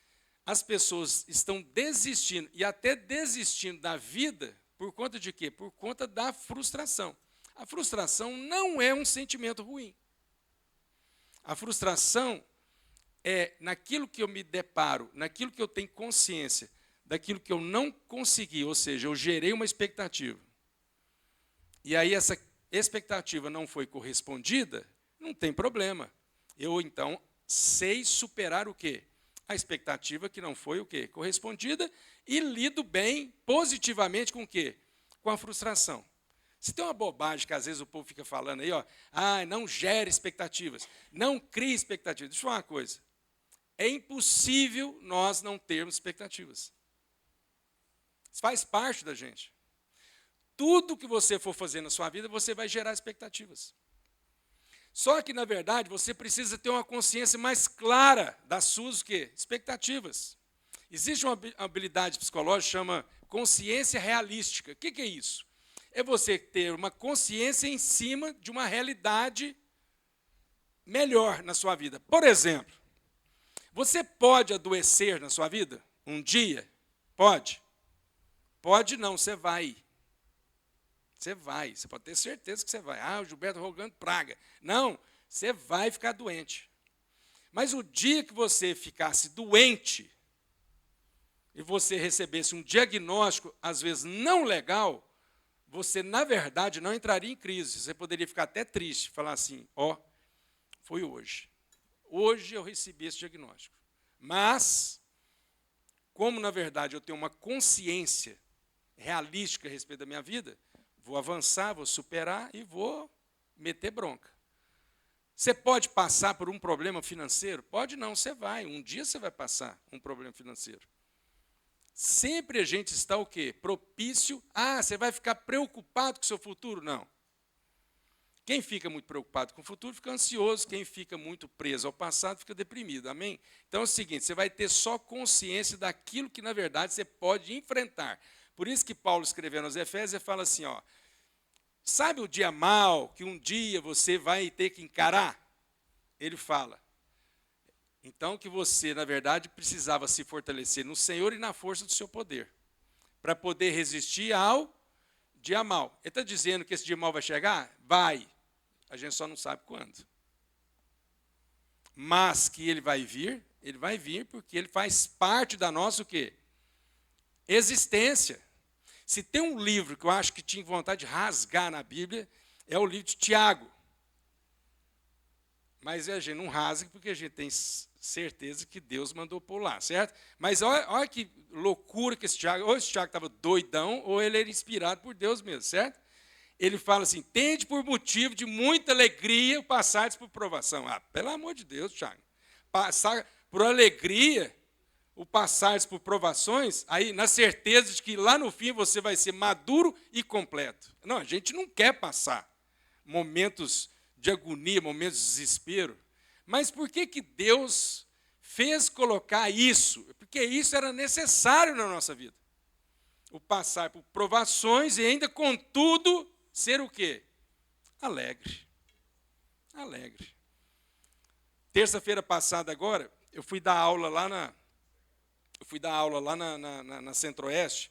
as pessoas estão desistindo, e até desistindo da vida, por conta de quê? Por conta da frustração. A frustração não é um sentimento ruim. A frustração é naquilo que eu me deparo, naquilo que eu tenho consciência, daquilo que eu não consegui, ou seja, eu gerei uma expectativa. E aí essa expectativa não foi correspondida, não tem problema. Eu, então, sei superar o quê? A expectativa que não foi o quê? Correspondida e lido bem, positivamente com o quê? Com a frustração. Se tem uma bobagem que às vezes o povo fica falando aí, ó, não gere expectativas, não crie expectativas. Deixa eu falar uma coisa. É impossível nós não termos expectativas. Isso faz parte da gente. Tudo que você for fazer na sua vida, você vai gerar expectativas. Só que, na verdade, você precisa ter uma consciência mais clara das suas o quê? Expectativas. Existe uma habilidade psicológica que chama consciência realística. O que é isso? É você ter uma consciência em cima de uma realidade melhor na sua vida. Por exemplo, você pode adoecer na sua vida? Um dia? Pode? Pode não, você vai. Você vai, você pode ter certeza que você vai. Ah, o Gilberto rogando praga. Não, você vai ficar doente. Mas o dia que você ficasse doente e você recebesse um diagnóstico, às vezes não legal, você, na verdade, não entraria em crise. Você poderia ficar até triste, falar assim, ó, foi hoje. Hoje eu recebi esse diagnóstico. Mas, como, na verdade, eu tenho uma consciência realística a respeito da minha vida, vou avançar, vou superar e vou meter bronca. Você pode passar por um problema financeiro? Pode não, você vai. Um dia você vai passar um problema financeiro. Sempre a gente está o quê? Propício. Ah, você vai ficar preocupado com o seu futuro? Não. Quem fica muito preocupado com o futuro fica ansioso. Quem fica muito preso ao passado fica deprimido. Amém? Então é o seguinte, você vai ter só consciência daquilo que, na verdade, você pode enfrentar. Por isso que Paulo, escrevendo aos Efésios, ele fala assim, ó, sabe o dia mau que um dia você vai ter que encarar? Ele fala. Então, que você, na verdade, precisava se fortalecer no Senhor e na força do seu poder, para poder resistir ao dia mau. Ele está dizendo que esse dia mau vai chegar? Vai. A gente só não sabe quando. Mas que ele vai vir porque ele faz parte da nossa o quê? Existência. Se tem um livro que eu acho que tinha vontade de rasgar na Bíblia, é o livro de Tiago. Mas a gente não rasga porque a gente tem certeza que Deus mandou pôr lá, certo? Mas olha que loucura que esse Tiago, ou esse Tiago estava doidão, ou ele era inspirado por Deus mesmo, certo? Ele fala assim, tende por motivo de muita alegria passardes por provação. Ah, pelo amor de Deus, Tiago. Passar por alegria, o passardes por provações, aí na certeza de que lá no fim você vai ser maduro e completo. Não, a gente não quer passar momentos de agonia, momentos de desespero. Mas por que Deus fez colocar isso? Porque isso era necessário na nossa vida. O passar por provações e ainda, contudo, ser o quê? Alegre. Alegre. Terça-feira passada agora, eu fui dar aula lá na Centro-Oeste,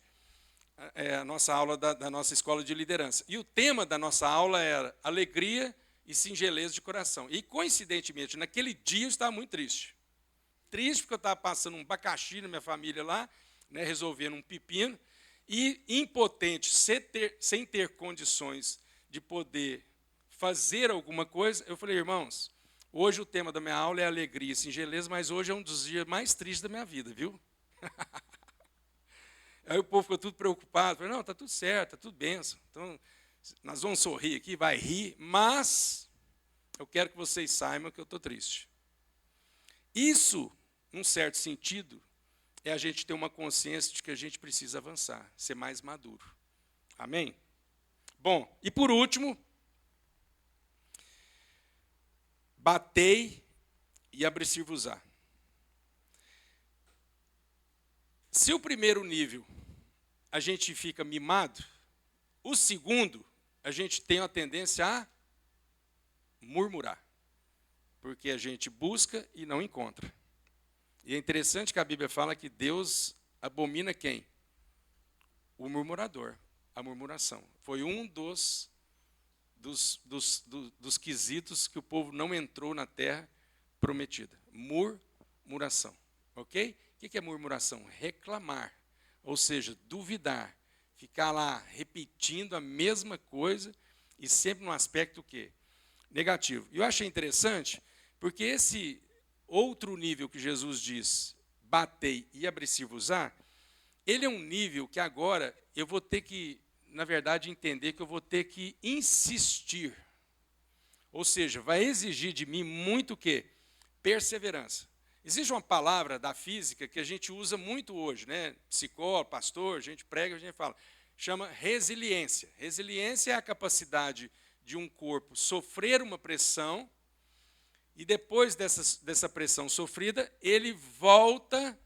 a nossa aula da nossa escola de liderança. E o tema da nossa aula era alegria e singeleza de coração. E, coincidentemente, naquele dia eu estava muito triste. Triste porque eu estava passando um abacaxi na minha família lá, né, resolvendo um pepino, e impotente, sem ter condições de poder fazer alguma coisa, eu falei, irmãos, hoje o tema da minha aula é alegria e singeleza, mas hoje é um dos dias mais tristes da minha vida, viu? Aí o povo ficou tudo preocupado, falei, não, está tudo certo, está tudo bênção. Então, nós vamos sorrir aqui, vai rir, mas eu quero que vocês saibam que eu estou triste. Isso, num certo sentido, é a gente ter uma consciência de que a gente precisa avançar, ser mais maduro. Amém? Bom, e por último, batei e abri-se-vos-á. Se o primeiro nível a gente fica mimado, o segundo a gente tem a tendência a murmurar, porque a gente busca e não encontra. E é interessante que a Bíblia fala que Deus abomina quem? O murmurador, a murmuração. Foi um dos quesitos que o povo não entrou na terra prometida. Murmuração, ok? O que é murmuração? Reclamar, ou seja, duvidar, ficar lá repetindo a mesma coisa e sempre no aspecto o quê? Negativo. E eu achei interessante, porque esse outro nível que Jesus diz, batei e abri-se-vos-á, ele é um nível que agora eu vou ter que, na verdade, entender que eu vou ter que insistir. Ou seja, vai exigir de mim muito o quê? Perseverança. Existe uma palavra da física que a gente usa muito hoje, né? Psicólogo, pastor, a gente prega, a gente fala, chama resiliência. Resiliência é a capacidade de um corpo sofrer uma pressão, e depois dessa pressão sofrida, ele volta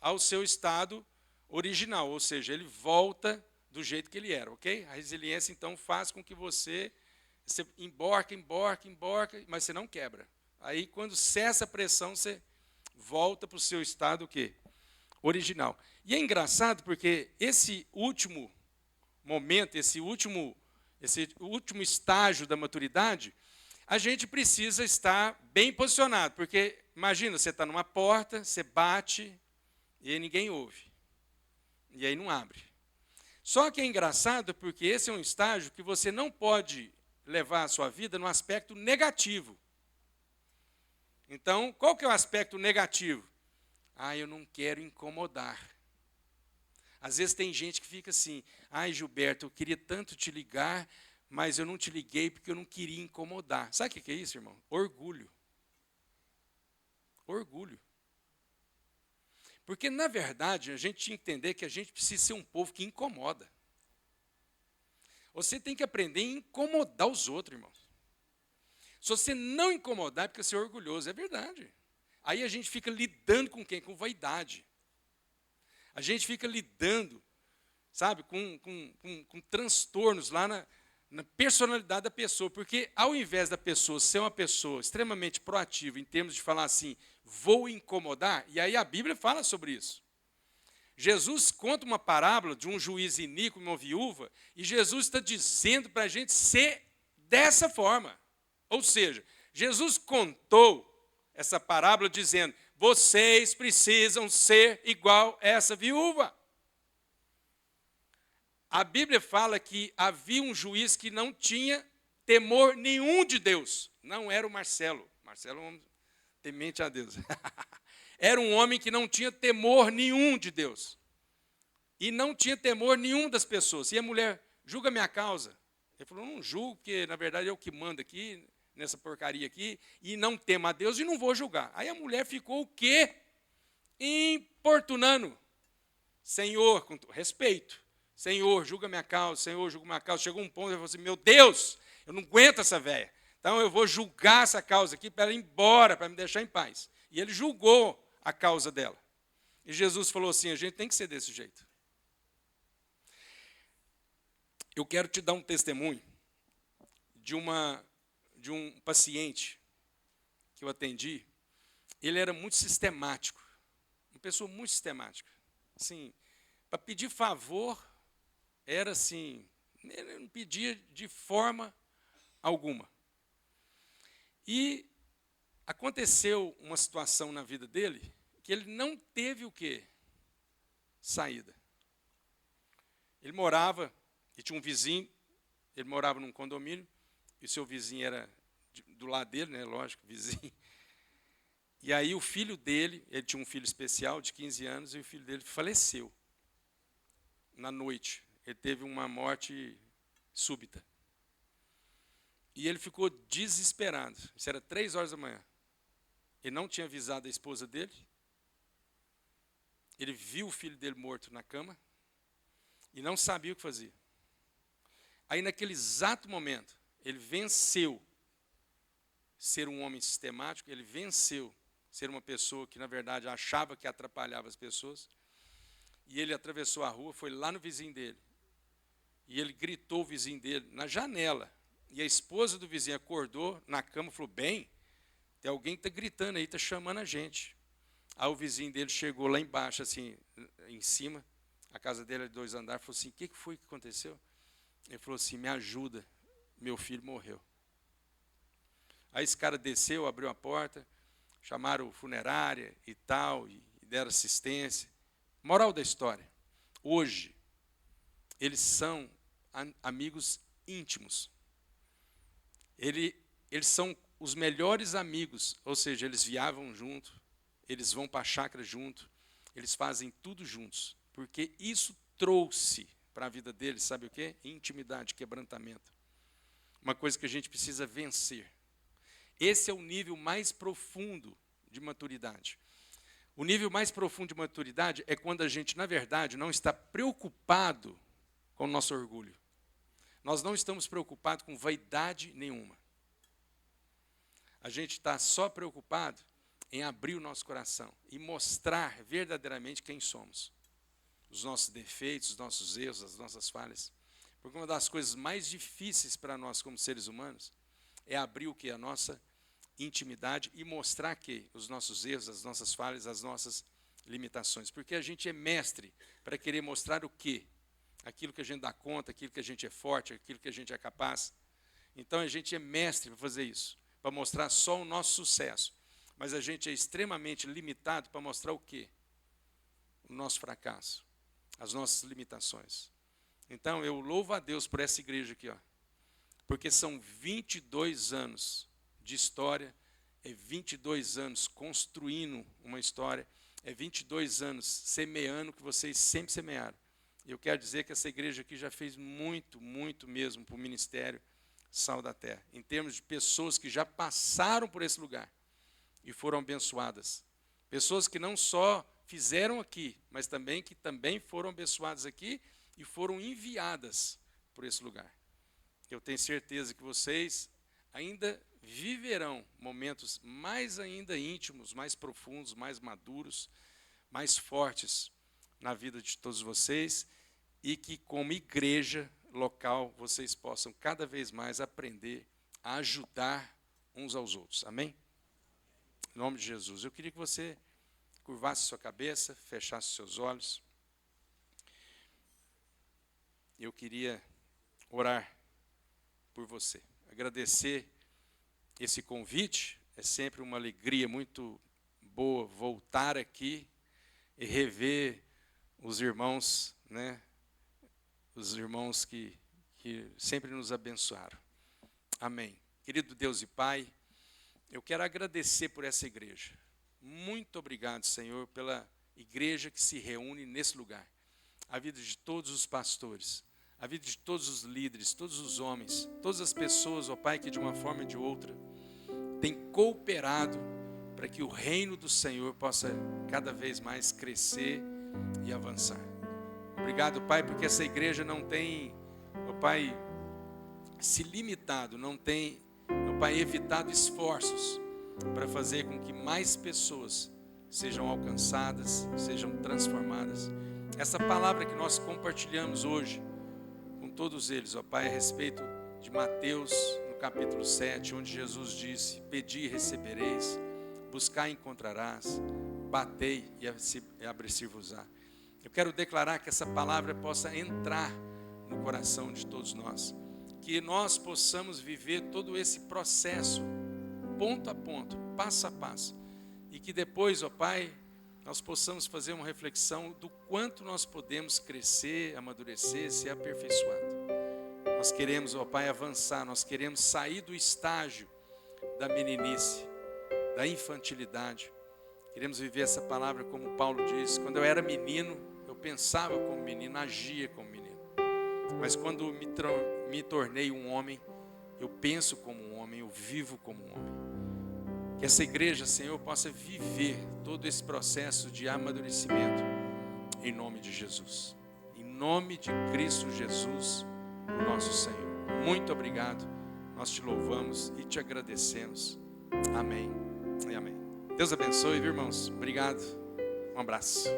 ao seu estado original, ou seja, ele volta do jeito que ele era, ok? A resiliência, então, faz com que você emborca, mas você não quebra. Aí, quando cessa a pressão, você volta para o seu estado o quê? Original. E é engraçado porque esse último momento, esse último estágio da maturidade, a gente precisa estar bem posicionado, porque imagina, você está numa porta, você bate e aí ninguém ouve. E aí não abre. Só que é engraçado porque esse é um estágio que você não pode levar a sua vida no aspecto negativo. Então, qual que é o aspecto negativo? Eu não quero incomodar. Às vezes tem gente que fica assim, Gilberto, eu queria tanto te ligar, mas eu não te liguei porque eu não queria incomodar. Sabe o que é isso, irmão? Orgulho. Orgulho. Porque, na verdade, a gente tinha que entender que a gente precisa ser um povo que incomoda. Você tem que aprender a incomodar os outros, irmãos. Se você não incomodar, é porque você é orgulhoso. É verdade. Aí a gente fica lidando com quem? Com vaidade. A gente fica lidando, sabe, com transtornos lá na personalidade da pessoa. Porque ao invés da pessoa ser uma pessoa extremamente proativa, em termos de falar assim, vou incomodar, e aí a Bíblia fala sobre isso. Jesus conta uma parábola de um juiz iníquo e uma viúva, e Jesus está dizendo para a gente ser dessa forma. Ou seja, Jesus contou essa parábola dizendo, vocês precisam ser igual a essa viúva. A Bíblia fala que havia um juiz que não tinha temor nenhum de Deus. Não era o Marcelo. Marcelo é um homem temente a Deus. Era um homem que não tinha temor nenhum de Deus. E não tinha temor nenhum das pessoas. E a mulher, julga minha causa. Ele falou, não julgo, porque na verdade é o que manda aqui, nessa porcaria aqui, e não temo a Deus e não vou julgar. Aí a mulher ficou o quê? Importunando. Senhor, com respeito. Senhor, julga minha causa, Senhor, julga minha causa. Chegou um ponto, ele falou assim, meu Deus, eu não aguento essa velha. Então eu vou julgar essa causa aqui para ela ir embora, para me deixar em paz. E ele julgou a causa dela. E Jesus falou assim, a gente tem que ser desse jeito. Eu quero te dar um testemunho de um paciente que eu atendi. Ele era muito sistemático, uma pessoa muito sistemática. Assim, para pedir favor, era assim, ele não pedia de forma alguma. E aconteceu uma situação na vida dele que ele não teve o quê? Saída. Ele morava, e tinha um vizinho, ele morava num condomínio, e o seu vizinho era do lado dele, né, lógico, vizinho. E aí o filho dele, ele tinha um filho especial de 15 anos, e o filho dele faleceu na noite. Ele teve uma morte súbita. E ele ficou desesperado. Isso era 3 horas da manhã. Ele não tinha avisado a esposa dele. Ele viu o filho dele morto na cama e não sabia o que fazia. Aí, naquele exato momento, ele venceu ser um homem sistemático, ele venceu ser uma pessoa que, na verdade, achava que atrapalhava as pessoas. E ele atravessou a rua, foi lá no vizinho dele. E ele gritou o vizinho dele na janela. E a esposa do vizinho acordou na cama e falou, bem, tem alguém que está gritando aí, está chamando a gente. Aí o vizinho dele chegou lá embaixo, assim, em cima, a casa dele é de 2 andares, falou assim, o que foi que aconteceu? Ele falou assim, me ajuda, meu filho morreu. Aí esse cara desceu, abriu a porta, chamaram funerária e tal, e deram assistência. Moral da história, hoje, eles são amigos íntimos. Eles são os melhores amigos, ou seja, eles viajam junto, eles vão para a chácara junto, eles fazem tudo juntos, porque isso trouxe para a vida deles, sabe o quê? Intimidade, quebrantamento. Uma coisa que a gente precisa vencer. Esse é o nível mais profundo de maturidade. O nível mais profundo de maturidade é quando a gente, na verdade, não está preocupado com o nosso orgulho. Nós não estamos preocupados com vaidade nenhuma. A gente está só preocupado em abrir o nosso coração e mostrar verdadeiramente quem somos. Os nossos defeitos, os nossos erros, as nossas falhas. Porque uma das coisas mais difíceis para nós como seres humanos é abrir o que? A nossa intimidade e mostrar que os nossos erros, as nossas falhas, as nossas limitações. Porque a gente é mestre para querer mostrar o quê? Aquilo que a gente dá conta, aquilo que a gente é forte, aquilo que a gente é capaz. Então a gente é mestre para fazer isso, para mostrar só o nosso sucesso. Mas a gente é extremamente limitado para mostrar o quê? O nosso fracasso, as nossas limitações. Então eu louvo a Deus por essa igreja aqui, ó, porque são 22 anos de história, é 22 anos construindo uma história, é 22 anos semeando o que vocês sempre semearam. E eu quero dizer que essa igreja aqui já fez muito, muito mesmo para o ministério Sal da Terra, em termos de pessoas que já passaram por esse lugar e foram abençoadas. Pessoas que não só fizeram aqui, mas também que também foram abençoadas aqui e foram enviadas por esse lugar. Eu tenho certeza que vocês ainda viverão momentos mais ainda íntimos, mais profundos, mais maduros, mais fortes na vida de todos vocês e que como igreja local vocês possam cada vez mais aprender a ajudar uns aos outros. Amém? Em nome de Jesus. Eu queria que você curvasse sua cabeça, fechasse seus olhos. Eu queria orar por você. Agradecer esse convite. É sempre uma alegria muito boa voltar aqui e rever os irmãos, né? Os irmãos que sempre nos abençoaram. Amém. Querido Deus e Pai, eu quero agradecer por essa igreja. Muito obrigado, Senhor, pela igreja que se reúne nesse lugar. A vida de todos os pastores, a vida de todos os líderes, todos os homens, todas as pessoas, ó Pai, que de uma forma ou de outra têm cooperado para que o reino do Senhor possa cada vez mais crescer e avançar. Obrigado, Pai, porque essa igreja não tem, ó Pai, se limitado, não tem, ó Pai, evitado esforços para fazer com que mais pessoas sejam alcançadas, sejam transformadas. Essa palavra que nós compartilhamos hoje com todos eles, ó Pai, a respeito de Mateus, no capítulo 7, onde Jesus disse: pedi e recebereis, buscai e encontrarás, batei e abrir-se-vos-á. Eu quero declarar que essa palavra possa entrar no coração de todos nós, que nós possamos viver todo esse processo, ponto a ponto, passo a passo, e que depois, ó Pai, nós possamos fazer uma reflexão do quanto nós podemos crescer, amadurecer, ser aperfeiçoado. Nós queremos, ó Pai, avançar, nós queremos sair do estágio da meninice, da infantilidade. Queremos viver essa palavra como Paulo diz: quando eu era menino, eu pensava como menino, agia como menino. Mas quando me tornei um homem, eu penso como um homem, eu vivo como um homem. Que essa igreja, Senhor, possa viver todo esse processo de amadurecimento, em nome de Jesus. Em nome de Cristo Jesus, o nosso Senhor. Muito obrigado, nós te louvamos e te agradecemos. Amém e amém. Deus abençoe, viu, irmãos? Obrigado, um abraço.